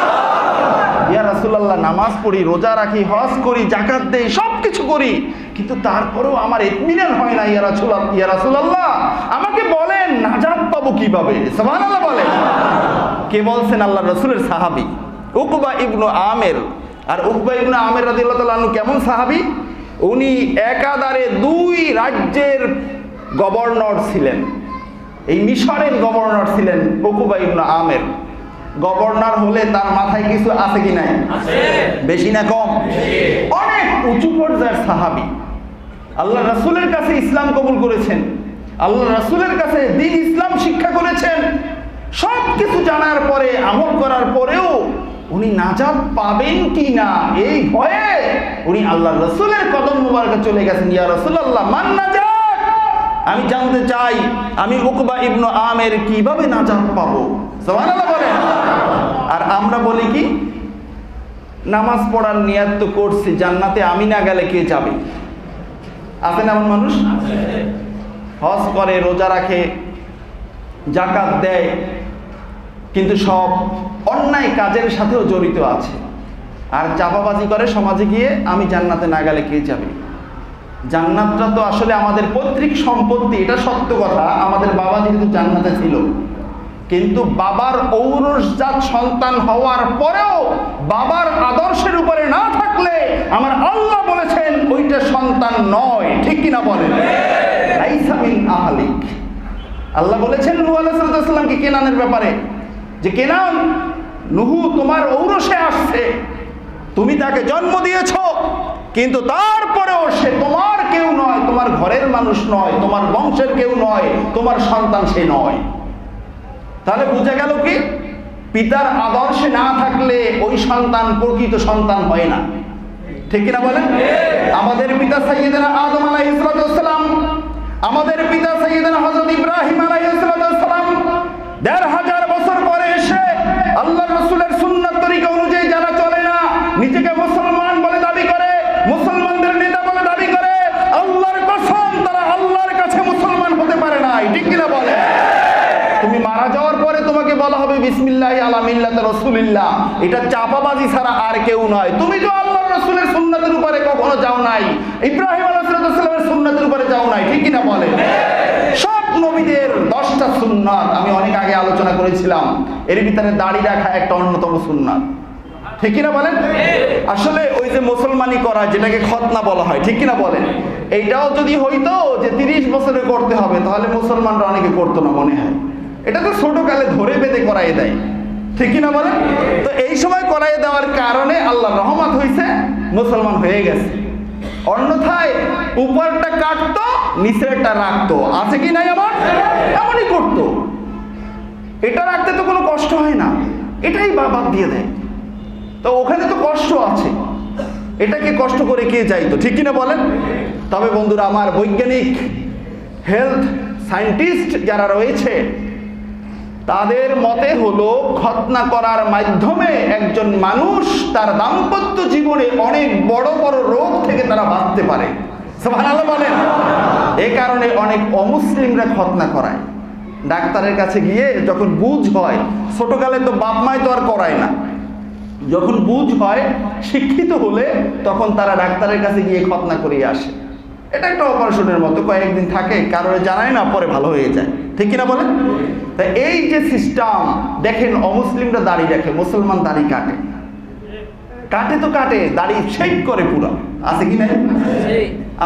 ইয়া রাসূলুল্লাহ, নামাজ পড়ি, রোজা রাখি, হজ করি, যাকাত দেই, সব কিছু করি, কিন্তু তারপরেও আমার ইতমিনান হয় না। ইয়া রাসূলুল্লাহ, আমাকে বলেন নাজাত পাবো কিভাবে? সুবহানাল্লাহ বলেন। কে বলছেন? আল্লাহর রাসূলের সাহাবী উকবা ইবনে আমির। আর উকবা ইবনে আমির রাদিয়াল্লাহু তাআলা আনহু কেমন সাহাবী? উনি একাধারে 2 রাজ্যের গভর্নর ছিলেন। এই মিশরের গভর্নর ছিলেন উকবা ইবনে আমির। গভর্নর হলে তার মাথায় কিছু আছে কি নাই? আছে। বেশি না কম? অনেক উঁচু পর্যায়ের সাহাবী। আল্লাহ রাসূলের কাছে ইসলাম কবুল করেছেন, আল্লাহ রাসূলের কাছে দ্বীন ইসলাম শিক্ষা করেছেন। সব কিছু জানার পরে, আমল করার পরেও উনি নাজাত পাবেন কি না এই ভয়ে উনি আল্লাহ রাসূলের কদম মোবারকে চলে গেছেন। ইয়া রাসূলুল্লাহ, মান নাজাত? আমি জানতে চাই আমি উকবা ইবনে আমির কিভাবে নাজাত পাবো? সুবহানাল্লাহ বলেন। আর আমরা বলি কি, নামাজ পড়ার নিয়ত তো করছি, জান্নাতে আমি না গেলে কে যাবে? আছে না এমন মানুষ? হজ করে, রোজা রাখে, যাকাত দেয়, কিন্তু সব অন্যায় কাজের সাথেও জড়িত আছে। আর চাপাবাজি করে সমাজে গিয়ে, আমি জান্নাতে না গেলে কে যাবে? জান্নাতটা তো আসলে আমাদের পৈতৃক সম্পত্তি, এটা সত্য কথা। আমাদের বাবা যেহেতু জান্নাতে ছিল, কিন্তু বাবার ঔরসজাত সন্তান হওয়ার পরেও বাবার আদর্শের উপরে না থাকলে আমার আল্লাহ বলেছেন ওইটা সন্তান নয়। ঠিক কিনা বলেন? লাইসা মিন আহলিক। আল্লাহ বলেছেন নূহ আলাইহিস সালামকে কেনানের ব্যাপারে, যে কেনান, নূহ তোমার ঔরসে আসছে, তুমি তাকে জন্ম দিয়েছো, কিন্তু তারপরেও সে তোমার কেউ নয়, তোমার ঘরের মানুষ নয়, তোমার বংশের কেউ নয়, তোমার সন্তান সে নয়। তাহলে বোঝা গেল কি, পিতার আদর্শে না থাকলে ওই সন্তান প্রকৃত সন্তান হয় না। ঠিক কিনা বলেন? আমাদের পিতা সাইয়্যিদনা আদম আলাইহিস সালাম, আমাদের পিতা সাইয়্যিদনা হযরত ইব্রাহিম আলাইহিস সালাম ১৫০০ বছর পরে এসে আল্লাহর রাসূলের সুন্নাত তরিকা অনুযায়ী যারা চলে না, নিজেকে মুসলমান বলে দাবি করে, মুসলমানদের নেতা বলে দাবি করে, আল্লাহর কসম তারা আল্লাহর কাছে মুসলমান হতে পারে না। ঠিক কিনা বলে? তুমি মারা যাওয়ার পরে তোমাকে বলা হবে বিসমিল্লাহি আলা মিল্লাতি রাসূলিল্লাহ, এটা চাপাবাজি ছাড়া আর কেউ নয়। তুমি তো আল্লাহর রাসূলের সুন্নাতের উপরে কখনো যাও নাই, ইব্রাহিম আলাইহিস সালামের সুন্নাতের উপরে যাও নাই। ঠিক কিনা বলে? সব নবীদের 10টা সুন্নাত আমি অনেক আগে আলোচনা করেছিলাম, এর ভিতরে দাড়ি রাখা একটা অন্যতম সুন্নাত। ঠিক কিনা বলেন? আসলে ওই যে মুসলমানি করা, যেটাকে খতনা বলা হয়, ঠিক কিনা বলেন, এইটাও যদি হইতো যে 30 বছরে করতে হবে, তাহলে মুসলমানরা অনেকে করতো না মনে হয়। এটা তো ছোটকালে ধরে বেঁধে করাই দেয়। ঠিক কিনা বলেন? তো এই সময় করাই দেওয়ার কারণে আল্লাহর রহমত হয়েছে, মুসলমান হয়ে গেছে। অন্যথায় উপরটা কাটতো, নিচেরটা রাখতো। আছে কি নাই? আমার এমনই করতো। এটা রাখতে তো কোনো কষ্ট হয় না, এটাই বাদ দিয়ে দেয়। তো ওখানে তো কষ্ট আছে, এটাকে কষ্ট করে কে যাইতো? ঠিক কিনা বলেন? তবে বন্ধুরা আমার, বৈজ্ঞানিক হেলথ সায়েন্টিস্ট যারা রয়েছে তাদের মতে হলো, খতনা করার মাধ্যমে একজন মানুষ তার দাম্পত্য জীবনে অনেক বড় বড় রোগ থেকে তারা বাঁচতে পারে। সুবহানাল্লাহ বলেন। এই কারণে অনেক অমুসলিমরা খতনা করায়। ডাক্তারের কাছে গিয়ে যখন বুঝ হয়, ছোটকালে তো বাপ মাই তো আর করায় না, যখন বুঝ হয়, শিক্ষিত হলে, তখন তারা ডাক্তারের কাছে গিয়ে খতনা করিয়ে আসে। এটা একটা অপারেশনের মতো, কয়েকদিন থাকে, কারোর জানায় না, পরে ভালো হয়ে যায়। ঠিক কিনা বলেন? তাই এই যে সিস্টেম, দেখেন অমুসলিমরা দাড়ি রাখে, মুসলমান দাড়ি কাটে। কাটে তো কাটে, দাড়ি শেভ করে পুরো, আছে কি না?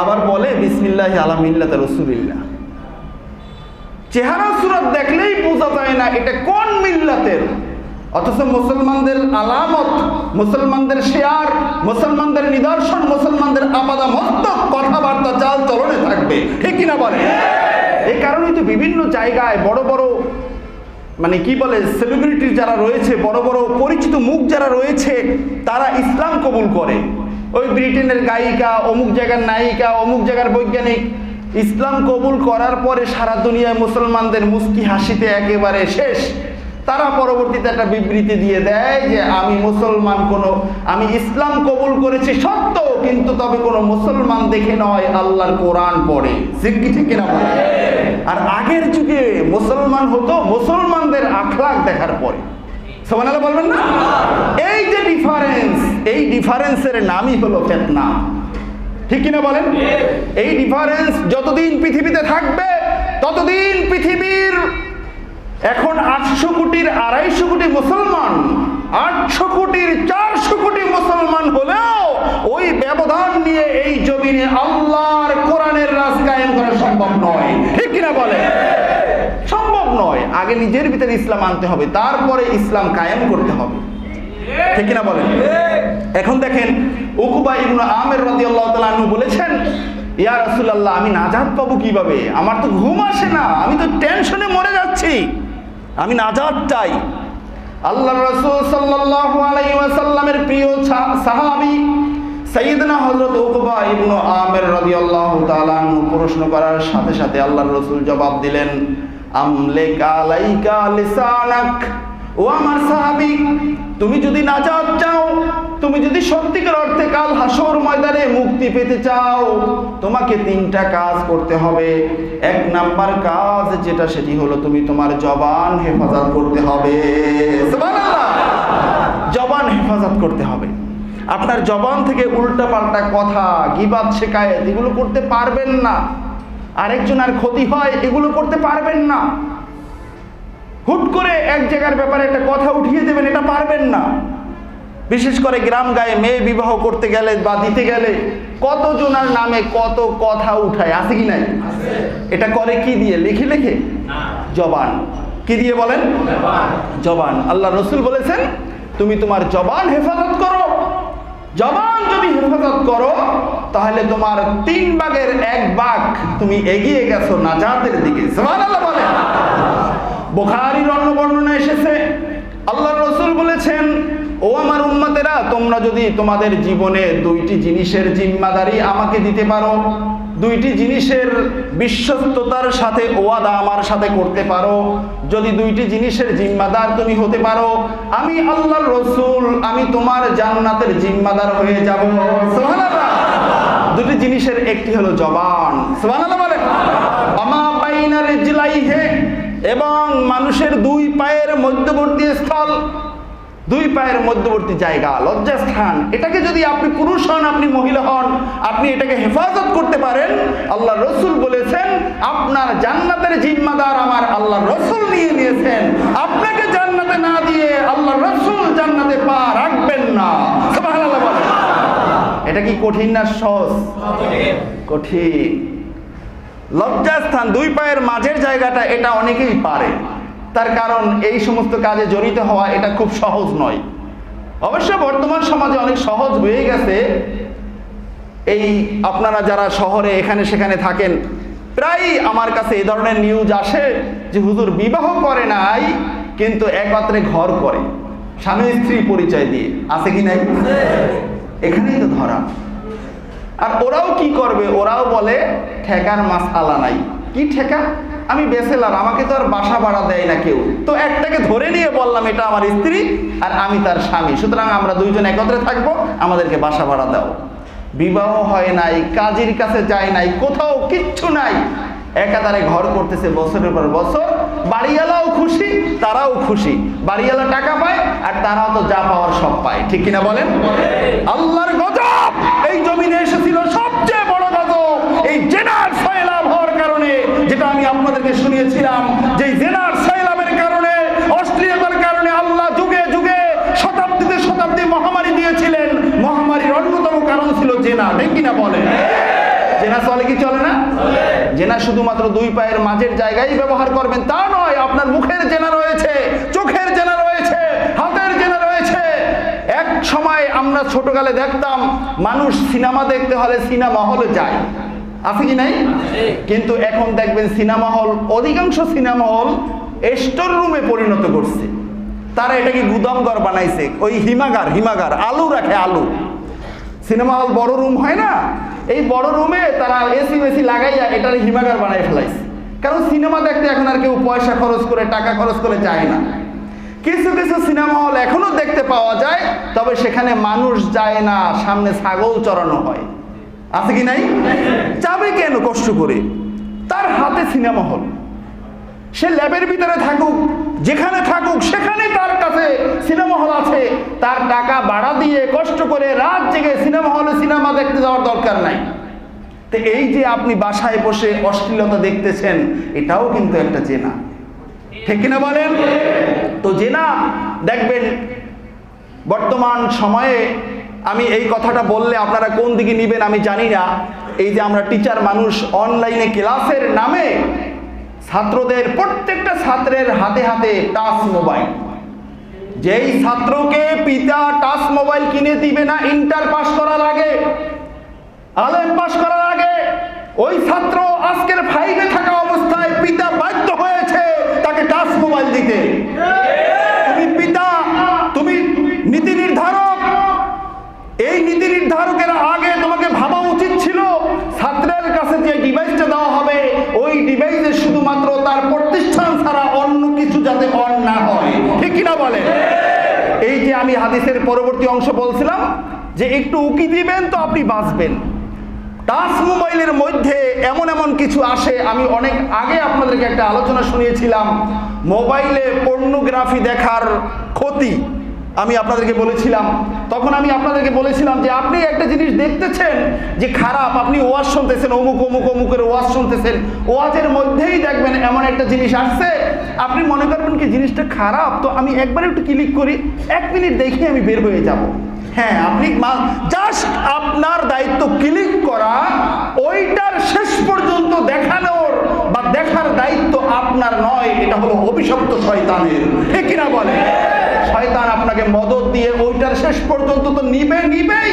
আবার বলে বিসমিল্লাহি আলা মিল্লাতে রাসূলিল্লাহ। চেহারা সুরত দেখলেই বোঝা যায় না এটা কোন মিল্লাতের, অথচ মুসলমানদের আলামত, মুসলমানদের শেয়ার, মুসলমানদের নিদর্শন, মুসলমানদের আপাদা মস্তক কথাবার্তা চাল চলনে থাকবে। ঠিক কিনা বলে? এই কারণেই তো বিভিন্ন জায়গায় বড় বড় মানে কি বলে সেলিব্রিটি যারা রয়েছে, বড় বড় পরিচিত মুখ যারা রয়েছে, তারা ইসলাম কবুল করে। ওই ব্রিটেনের গায়িকা, অমুক জায়গার নায়িকা, অমুক জায়গার বৈজ্ঞানিক ইসলাম কবুল করার পরে সারা দুনিয়ায় মুসলমানদের মুস্কি হাসিতে একেবারে শেষ। তারা পরবর্তীতে একটা বিবৃতি দিয়ে দেয় যে আমি মুসলমান, আমি ইসলাম কবুল করেছি সত্য, কিন্তু তবে কোনো মুসলমান দেখে নয়, আল্লাহর কোরআন পড়ে। ঠিক না? আর আগের যুগে মুসলমান হতো মুসলমানদের আখলাক দেখার পরে। সুবহানাল্লাহ বলবেন না? এই যে ডিফারেন্স, এই ডিফারেন্সের নামই হলো ফিতনা। ঠিক কিনা বলেন? এই ডিফারেন্স যতদিন পৃথিবীতে থাকবে, ততদিন পৃথিবীর এখন 800 কোটির 250 কোটি মুসলমান, 800 কোটির 400 কোটি মুসলমান হলেও ওই ব্যবধান নিয়ে এই জমিনে আল্লাহর কোরআনের রাজ কায়েম করা সম্ভব নয়। ঠিক কিনা বলে? সম্ভব নয়। আগে নিজের ভিতরে ইসলাম আনতে হবে, তারপরে ইসলাম কায়েম করতে হবে। ঠিক কিনা বলেন? এখন দেখেন উকবা ইবনে আমির রাদিয়াল্লাহু তাআলা আনহু বলেছেন, ইয়া রাসূলুল্লাহ, আমি নাজাত পাবো কিভাবে? আমার তো ঘুম আসে না, আমি তো টেনশনে মরে যাচ্ছি, আমি নাজাত চাই। আল্লাহর রাসূল সাল্লাল্লাহু আলাইহি ওয়াসাল্লামের প্রিয় সাহাবী সাইয়েদনা হযরত উকবা ইবনে আমির রাদিয়াল্লাহু তাআলা আনহু প্রশ্ন করার সাথে সাথে আল্লাহর রাসূল জবাব দিলেন, আমলিক আলাইকা লিসানাক। ও আমার সাহাবী, তুমি যদি নাজাত চাও, তুমি যদি সত্যিকার অর্থে কাল হাসর ময়দানে মুক্তি পেতে চাও, তোমাকে 3টা কাজ করতে হবে। 1 নাম্বার কাজ যেটা, সেটি হলো তুমি তোমার জবান হেফাজত করতে হবে। সুবহানাল্লাহ! জবান হেফাজত করতে হবে। আপনার জবান থেকে উল্টাপাল্টা কথা, গীবাত, শিকায়েত এগুলো করতে পারবেন না। আরেকজনের ক্ষতি হয়, এগুলো করতে পারবেন না। হুট করে এক জায়গার ব্যাপারে একটা কথা উঠিয়ে দেবেন, এটা পারবেন না। বিশেষ করে গ্রাম গায়ে মেয়ে বিবাহ করতে গেলে বা দিতে গেলে কতজনের নামে কত কথা উঠায়, আছে কি নাই? এটা করে কি দিয়ে? লিখে লিখে? জবান। কি দিয়ে বলেন? জবান। আল্লাহ রসুল বলেছেন তুমি তোমার জবান হেফাজত করো। জবান যদি হেফাজত করো তাহলে তোমার 3 ভাগের 1 ভাগ তুমি এগিয়ে গেছো নাজাতের দিকে। সুবহানাল্লাহ বলেন। বুখারীর অন্য বর্ণনায় এসেছে আল্লাহর রাসূল বলেছেন, ও আমার উম্মতেরা, তোমরা যদি তোমাদের জীবনে 2টি জিনিসের জিম্মাদারি আমাকে দিতে পারো, 2টি জিনিসের বিশ্বস্ততার সাথে ওয়াদা আমার সাথে করতে পারো, যদি 2টি জিনিসের জিম্মাদার তুমি হতে পারো, আমি আল্লাহর রাসূল আমি তোমার জান্নাতের জিম্মাদার হয়ে যাব। সুবহানাল্লাহ। 2টি জিনিসের একটি হলো জবান। সুবহানাল্লাহ বলে। আমা বাইনা রিজলাইহি, এবং মানুষের 2 পায়ের মধ্যবর্তী স্থল, 2 পায়ের মধ্যবর্তী জায়গা, লজ্জাস্থান, এটাকে যদি আপনি পুরুষ হন, আপনি মহিলা হন, আপনি এটাকে হেফাজত করতে পারেন, আল্লাহ রসুল বলেছেন আপনার জান্নাতের জিম্মাদার আমার আল্লাহ রসুল নিয়ে নিয়েছেন। আপনাকে জান্নাতে না দিয়ে আল্লাহ রসুল জান্নাতে পা রাখবেন না। সুবহানাল্লাহ বলেন। এটা কি কঠিন না সহজ? কঠিন। লজ্জাস্থান, 2 পায়ের মাঝের জায়গাটা, এটা অনেকেই পারে, তার কারণ এই সমস্ত কাজে জড়িত হওয়া এটা খুব সহজ নয়। অবশ্য বর্তমান সমাজে অনেক সহজ হয়ে গেছে। এই আপনারা যারা শহরে এখানে সেখানে থাকেন, প্রায়ই আমার কাছে এই ধরনের নিউজ আসে যে হুজুর বিবাহ করে নাই কিন্তু একত্রে ঘর করে, স্বামী স্ত্রী পরিচয় দিয়ে, আছে কি নাই? এখানেই তো ধরা। আর ওরাও কি করবে? ওরাও বলে ঠেকার মাসআলা নাই। কি ঠেকা? আমি ব্যাচেলর, আমাকে তো আর বাসা ভাড়া দেয় না কেউ, তো একটাকে ধরে নিয়ে বললাম এটা আমার স্ত্রী আর আমি তার স্বামী, সুতরাং আমরা 2 জন একত্রে থাকবো, আমাদেরকে বাসা ভাড়া দাও। বিবাহ হয় নাই, কাজীর কাছে যায় নাই, কোথাও কিচ্ছু নাই, একাধারে ঘর করতেছে বছরের পর বছর। বাড়িওয়ালাও খুশি, তারাও খুশি। বাড়িওয়ালা টাকা পায় আর তারাও তো যা পাওয়ার সব পায়, ঠিক কিনা বলেন? আল্লাহর গজব এই জমিনে এসেছিল, সবচেয়ে বড় গজব এই জেনার সয়লাভ হওয়ার কারণে, যেটা আমি আপনাদেরকে শুনিয়েছিলাম যে জেনার সয়লাভের কারণে, অশ্লীলতার কারণে আল্লাহ যুগে যুগে শতাব্দীতে শতাব্দী মহামারী দিয়েছিলেন। মহামারীর অন্যতম কারণ ছিল জেনা, ঠিক কিনা বলেন? জেনা চলে কি চলে না? জেনা শুধুমাত্র দুই পায়ের মাঝের জায়গায় ব্যবহার করবেন তা নয়, আপনার মুখের জেনা রয়েছে, চোখের জেনা রয়েছে, হাতের জেনা রয়েছে। এক সময় আমরা ছোটকালে দেখতাম মানুষ সিনেমা দেখতে হলে সিনেমা হলে যায়, আছে কি নাই? কিন্তু এখন দেখবেন সিনেমা হল, অধিকাংশ সিনেমা হল স্টোর রুমে পরিণত করছে। তারা এটাকে গুদামঘর বানাইছে, ওই হিমাগার আলু রাখে, আলু। সিনেমা হল বড় রুম হয় না, এই বড় রুমে তারা এসি লাগাইয়া এটার হিমাগার বানাই ফেলাইছে। কারণ সিনেমা দেখতে এখন আর কেউ পয়সা খরচ করে, টাকা খরচ করে যায় না। কিছু কিছু সিনেমা হল এখনো দেখতে পাওয়া যায়, তবে সেখানে মানুষ যায় না, সামনে ছাগল চড়ানো হয়, আছে কি নাই? যাবে কেন কষ্ট করে? তার হাতে সিনেমা হল, সে ল্যাবের ভিতরে থাকুক, যেখানে থাকুক, সেখানে তার কাছে সিনেমা হল আছে। তার টাকা ভাড়া দিয়ে কষ্ট করে রাত জেগে সিনেমা হলে সিনেমা দেখতে যাওয়ার দরকার নাই। তো এই যে আপনি বাসায় বসে অশ্লীলতা দেখতেছেন, এটাও কিন্তু একটা জেনা, ঠিক কিনা বলেন? তো জেনা দেখবেন বর্তমান সময়ে, আমি এই কথাটা বললে আপনারা কোন দিকে নিবেন আমি জানি না। এই যে আমরা টিচার মানুষ, অনলাইনে ক্লাসের নামে ছাত্রদের, প্রত্যেকটা ছাত্রের হাতে হাতে টাচ মোবাইল। যেই ছাত্রকে পিতা টাচ মোবাইল কিনে দিবে না ইন্টার পাস করার আগে, আলেম পাস করার আগে, ওই ছাত্র আজকের 5-এ থাকা অবস্থায় পিতা বাধ্য হয়েছে তাকে টাচ মোবাইল দিতে। তুমি পিতা, তুমি নীতি নির্ধারক, এই নীতি নির্ধারকের আগে তোমাকে ভাবা উচিত ছিল ছাত্রের কাছে যে ডিভাইসটা দেওয়া হবে, ওই ডিভাইসে শুধুমাত্র তার প্রতিষ্ঠান ছাড়া অন্য কিছু যাতে অন না হয়, ঠিক কিনা বলে? এই যে আমি হাদিসের পরবর্তী অংশ বলছিলাম যে একটু উকি দিবেন তো আপনি বাঁচবেন। টাচ মোবাইলের মধ্যে এমন এমন কিছু আসে, আমি অনেক আগে আপনাদেরকে একটা আলোচনা শুনিয়েছিলাম মোবাইলে পর্নোগ্রাফি দেখার ক্ষতি। আমি আপনাদেরকে বলেছিলাম, তখন আমি আপনাদেরকে বলেছিলাম যে আপনি একটা জিনিস দেখতেছেন যে খারাপ, আপনি ওয়াজ শুনতেছেন, অমুকের ওয়াজ শুনতেছেন, ওয়াজের মধ্যেই দেখবেন এমন একটা জিনিস আসছে, আপনি মনে করবেন কি জিনিসটা খারাপ, তো আমি একবার একটু ক্লিক করি, 1 মিনিট দেখে আমি বের হয়ে যাব। হ্যাঁ, আপনি জাস্ট আপনার দায়িত্ব ক্লিক করা, ওইটার শেষ পর্যন্ত দেখানোর বা দেখার দায়িত্ব আপনার নয়। এটা হলো অভিশপ্ত শয়তানের, ঠিক কিনা বলে? শয়তান আপনাকে মদত দিয়ে ওইটার শেষ পর্যন্ত তো নিবেই,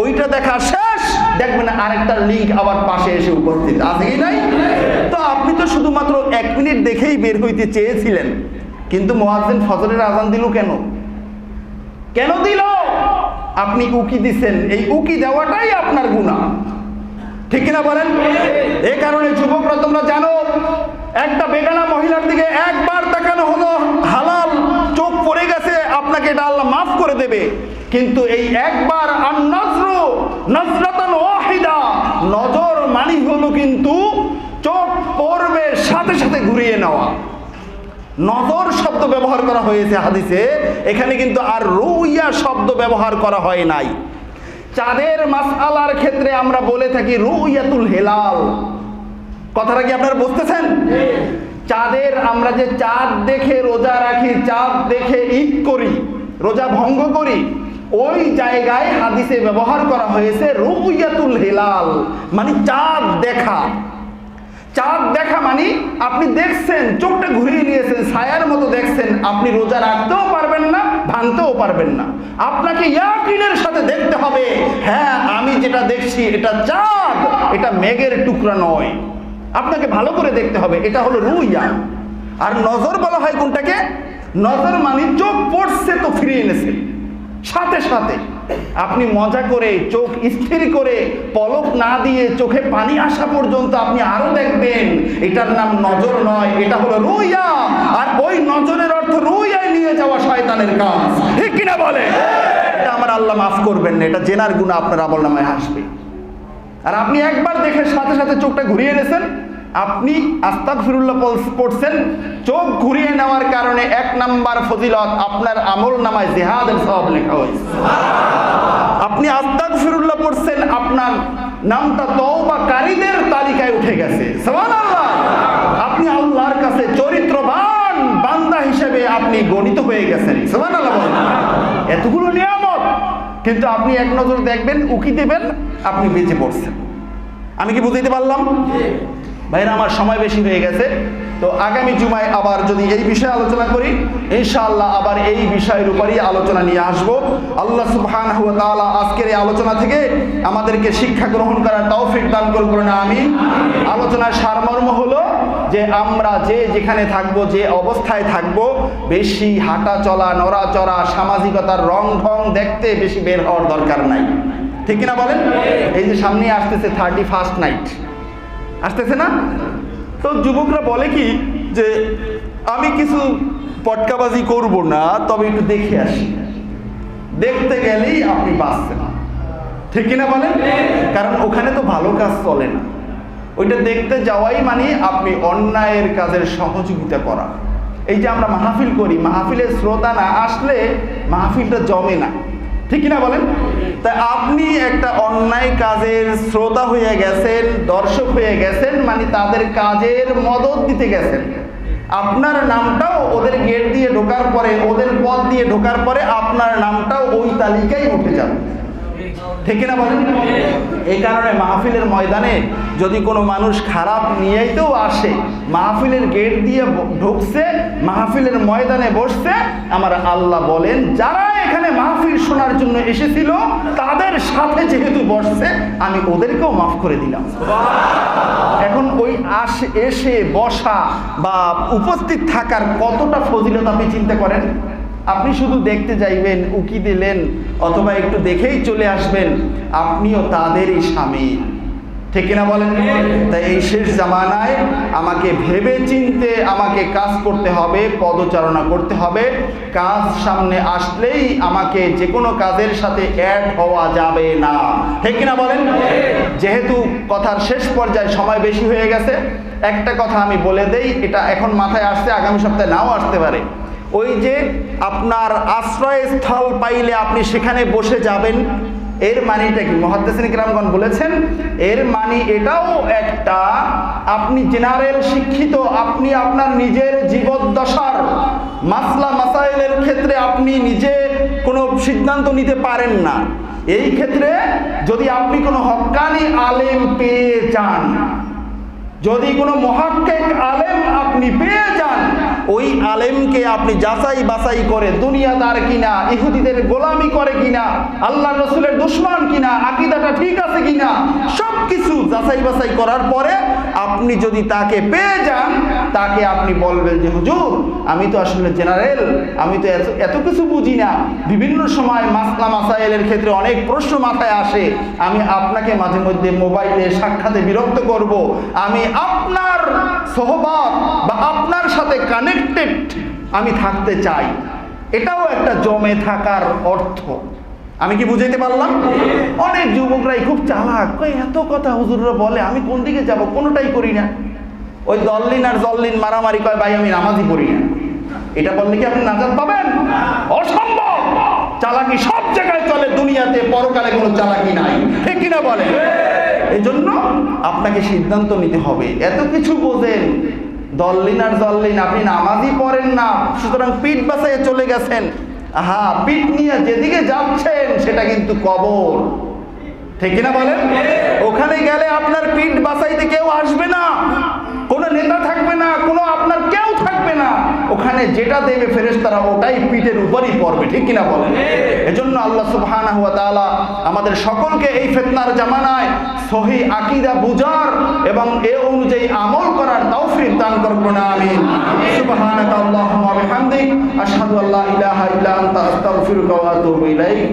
ওইটা দেখা শেষ দেখবেন আরেকটা লিঙ্ক আবার পাশে এসে উপস্থিত, আছে কি নাই? তো আপনি তো শুধুমাত্র 1 মিনিট দেখেই বের হইতে চেয়েছিলেন, কিন্তু মুয়াজ্জিন ফজরের আজান দিল কেন দিল? আপনি উকি দিছেন, এই উকি দেওয়াটাই আপনার গুনাহ, ঠিক কিনা বলেন? এই কারণে যুবকরা তোমরা জানো, একটা বেগানা মহিলার দিকে একবার তাকানো হলো হালাল, চোখ পড়ে গেছে, আপনাকে এটা আল্লাহ মাফ করে দেবে। কিন্তু এই একবার নজরাতান ওয়াহিদা, নজর মানি হলো কিন্তু চোখ পড়বে সাথে সাথে ঘুরিয়ে নেওয়া। নজর শব্দ ব্যবহার করা হয়েছে হাদিসে, এখানে কিন্তু আর রুইয়া শব্দ ব্যবহার করা হয় নাই। চাঁদের মাসআলার ক্ষেত্রে আমরা বলে থাকি রুইয়াতুল হেলাল, কথাটা কি আপনারা বুঝতেছেন? চাঁদের, আমরা যে চাঁদ দেখে রোজা রাখি, চাঁদ দেখে ঈদ করি, রোজা ভঙ্গ করি, ওই জায়গায় হাদিসে ব্যবহার করা হয়েছে রুইয়াতুল হেলাল, মানে চাঁদ দেখা। চাঁদ দেখা মানে আপনি দেখছেন, চোখটা ঘুরিয়ে নিয়েছেন, ছায়ার মতো দেখছেন, আপনি রোজা রাখতেও পারবেন না, ভাঙতেও পারবেন না। আপনাকে ইয়াকিনের সাথে দেখতে হবে, হ্যাঁ আমি যেটা দেখছি এটা চাঁদ, এটা মেঘের টুকরা নয়। আপনাকে ভালো করে দেখতে হবে, এটা হলো রুইয়া। আর নজর বলা হয় কোনটাকে? নজর মানে চোখ পড়ছে তো ফিরিয়ে এনেছেন সাথে সাথে। আপনি মজা করে চোখ স্থির করে পলক না দিয়ে চোখে পানি আসা পর্যন্ত আপনি আরো দেখবেন, এটার নাম নজর নয়, এটা হলো রুইয়া। আর ওই নজরের অর্থ রুইয়ায় নিয়ে যাওয়া শয়তানের কাজ, ঠিক কিনা বলে? এটা আমার আল্লাহ মাফ করবেন না, এটা জেনার গুনাহ আপনার আমলনামায় আসবে। আর আপনি একবার দেখে সাথে সাথে চোখটা ঘুরিয়ে এনেছেন, আপনি আস্তাগফিরুল্লাহ পড়ছেন, চোখ ঘুরিয়ে নেওয়ার কারণে 1 নাম্বার ফজিলত আপনার আমল নামায় জিহাদের সওয়াব লেখা হয়েছে। আপনি আস্তাগফিরুল্লাহ পড়ছেন, আপনার নামটা তওবাকারীদের তালিকায় উঠে গেছে। সুবহানাল্লাহ। আপনি আল্লাহর কাছে চরিত্রবান বান্দা হিসেবে আপনি গণিত হয়ে গেছেন। সুবহানাল্লাহ। এতগুলো নিয়ামত, কিন্তু আপনি এক নজর দেখবেন, উকি দেবেন, আপনি বেঁচে পড়ছেন। আমি কি বুঝাইতে পারলাম? ভাইরা আমার সময় বেশি হয়ে গেছে, তো আগামী জুমায় আবার যদি এই বিষয়ে আলোচনা করি, ইনশাআল্লাহ আবার এই বিষয়ের উপরই আলোচনা নিয়ে আসব। আল্লাহ সুবহানাহু ওয়া তাআলা আজকের এই আলোচনা থেকে আমাদেরকে শিক্ষা গ্রহণ করার তৌফিক দান করুন, আমিন। আলোচনার সারমর্ম হলো যে আমরা যে যেখানে থাকব, যে অবস্থায় থাকব, বেশি হাঁটা চলা, নড়াচড়া, সামাজিকতার রং ঢং দেখতে বেশি বের হওয়ার দরকার নাই। ঠিক কিনা বলেন? এই যে সামনে আসতেছে 31st নাইট আসতেছে না, তো যুবকরা বলে কি যে আমি কিছু পটকাবাজি করব না, তবে একটু দেখে আসি। দেখতে গেলেই আপনি বাঁচছেন। ঠিক কিনা বলেন? কারণ ওখানে তো ভালো কাজ চলে না, ওইটা দেখতে যাওয়াই মানে আপনি অন্যায়ের কাজের সহযোগিতা করা। এই যে আমরা মাহফিল করি, মাহফিলের শ্রোতা না আসলে মাহফিলটা জমে না। ঠিক কিনা বলেন? তাই আপনি একটা অন্যায় কাজের শ্রোতা হয়ে গেছেন, দর্শক হয়ে গেছেন, মানে তাদের কাজের মদত দিতে গেছেন। আপনার নামটাও ওদের গেট দিয়ে ঢোকার পরে, ওদের পথ দিয়ে ঢোকার পরে আপনার নামটাও ওই তালিকায় উঠে যাবে। ঠিক কিনা বলেন? এই কারণে মাহফিলের ময়দানে যদি কোনো মানুষ খারাপ নিয়েইতেও আসে, মাহফিলের গেট দিয়ে ঢুকছে, মাহফিলের ময়দানে বসছে, আমার আল্লাহ বলেন যারা এখানে মাহফিল শোনার জন্য এসেছিল তাদের সাথে যেহেতু বসছে, আমি ওদেরকেও মাফ করে দিলাম। এখন ওই এসে বসা বা উপস্থিত থাকার কতটা ফজিলত আপনি চিন্তা করেন। আপনি শুধু দেখতে যাইবেন, উকি দিলেন, অথবা একটু দেখেই চলে আসবেন, আপনিও তাদেরই শামিল। ঠিক কিনা বলেন? তাই এই শেষ জামানায় আমাকে ভেবে চিনতে আমাকে কাজ করতে হবে, পদচারণা করতে হবে। কাজ সামনে আসলেই আমাকে যে কোনো কাজের সাথে অ্যাড হওয়া যাবে না। ঠিক কিনা বলেন? যেহেতু কথার শেষ পর্যায়ে সময় বেশি হয়ে গেছে, একটা কথা আমি বলে দেই, এটা এখন মাথায় আসছে, আগামী সপ্তাহে নাও আসতে পারে। ওই যে আপনার আশ্রয়স্থল পাইলে আপনি সেখানে বসে যাবেন, এর মানেটা কি? মুহাদ্দিসিন কিরামগণ বলেছেন, এর মানে এটাও একটা, আপনি জেনারেল শিক্ষিত, আপনি আপনার নিজের জীবদ্দশার মাসলা মাসাইলের ক্ষেত্রে আপনি নিজে কোনো সিদ্ধান্ত নিতে পারেন না। এই ক্ষেত্রে যদি আপনি কোনো হক্কানি আলেম পেয়ে যান, যদি কোনো মুহাক্কিক আলেম আপনি পেয়ে যান, ওই আলেমকে আপনি যাচাই বাছাই করে দুনিয়াদার কিনা, ইহুদিদের গোলামি করে কিনা, আল্লাহ রসুলের দুশমন কিনা, আকীদাটা ঠিক আছে কিনা, সব কিছু যাচাই বাছাই করার পরে আপনি যদি তাকে পেয়ে যান, তাকে আপনি বলবেন যে হুজুর আমি তো আসলে জেনারেল, আমি তো এত কিছু বুঝি না, বিভিন্ন সময় মাসলা মাসাইলের ক্ষেত্রে অনেক প্রশ্ন মাথায় আসে, আমি আপনাকে মাঝে মধ্যে মোবাইলে সাক্ষাতে বিরক্ত করব, আমি আপনার সোহবত বা আপনার সাথে কানেক্টেড আমি থাকতে চাই। এটাও একটা জমে থাকার অর্থ। আমি কি বুঝাইতে পারলাম? অনেক যুবকরাই খুব চালাক, এত কথা হুজুররা বলে, আমি কোন দিকে যাব, কোনোটাই করি না। ওই দল্লিন আর জল্লিন মারামারি কয়, ভাই আমি নামাজই পড়ি না। এটা বললে কি আপনি নাজাত পাবেন? অসম্ভব। চালাকি সব জায়গায় চলে দুনিয়াতে, পরকালে কোনো চালাকি নাই। ঠিক কিনা বলে? এই জন্য আপনাকে সিদ্ধান্ত নিতে হবে। এত কিছু বোঝেন, দল্লিন আর জল্লিন, আপনি নামাজই পড়েন না, সুতরাং পিঠ বাঁচাইয়ে চলে গেছেন। হ্যাঁ, পিঠ নিয়ে যেদিকে যাচ্ছেন সেটা কিন্তু কবর। ঠিক কিনা বলেন? ওখানে গেলে আপনার পিঠ বাঁচাইতে কেউ আসবে না, কোনো নেতা থাকবে না, কোনো আপনার কেউ থাকবে না। ওখানে যেটা দেবে ফেরেশতারা ওটাই পিঠের উপরই পড়বে। ঠিক কিনা বলেন? এজন্য আল্লাহ সুবহানাহু ওয়া তাআলা আমাদের সকলকে এই ফিতনার জামানায় সহি আকীদা বুঝার এবং এ অনুযায়ী আমল করার তৌফিক দান করুন, আমিন। সুবহানাকা আল্লাহুম্মা ওয়া বিহামদিক, আশহাদু আল্লা ইলাহা ইল্লা আনতা, আস্তাগফিরুকা ওয়া আতুবু ইলাইক।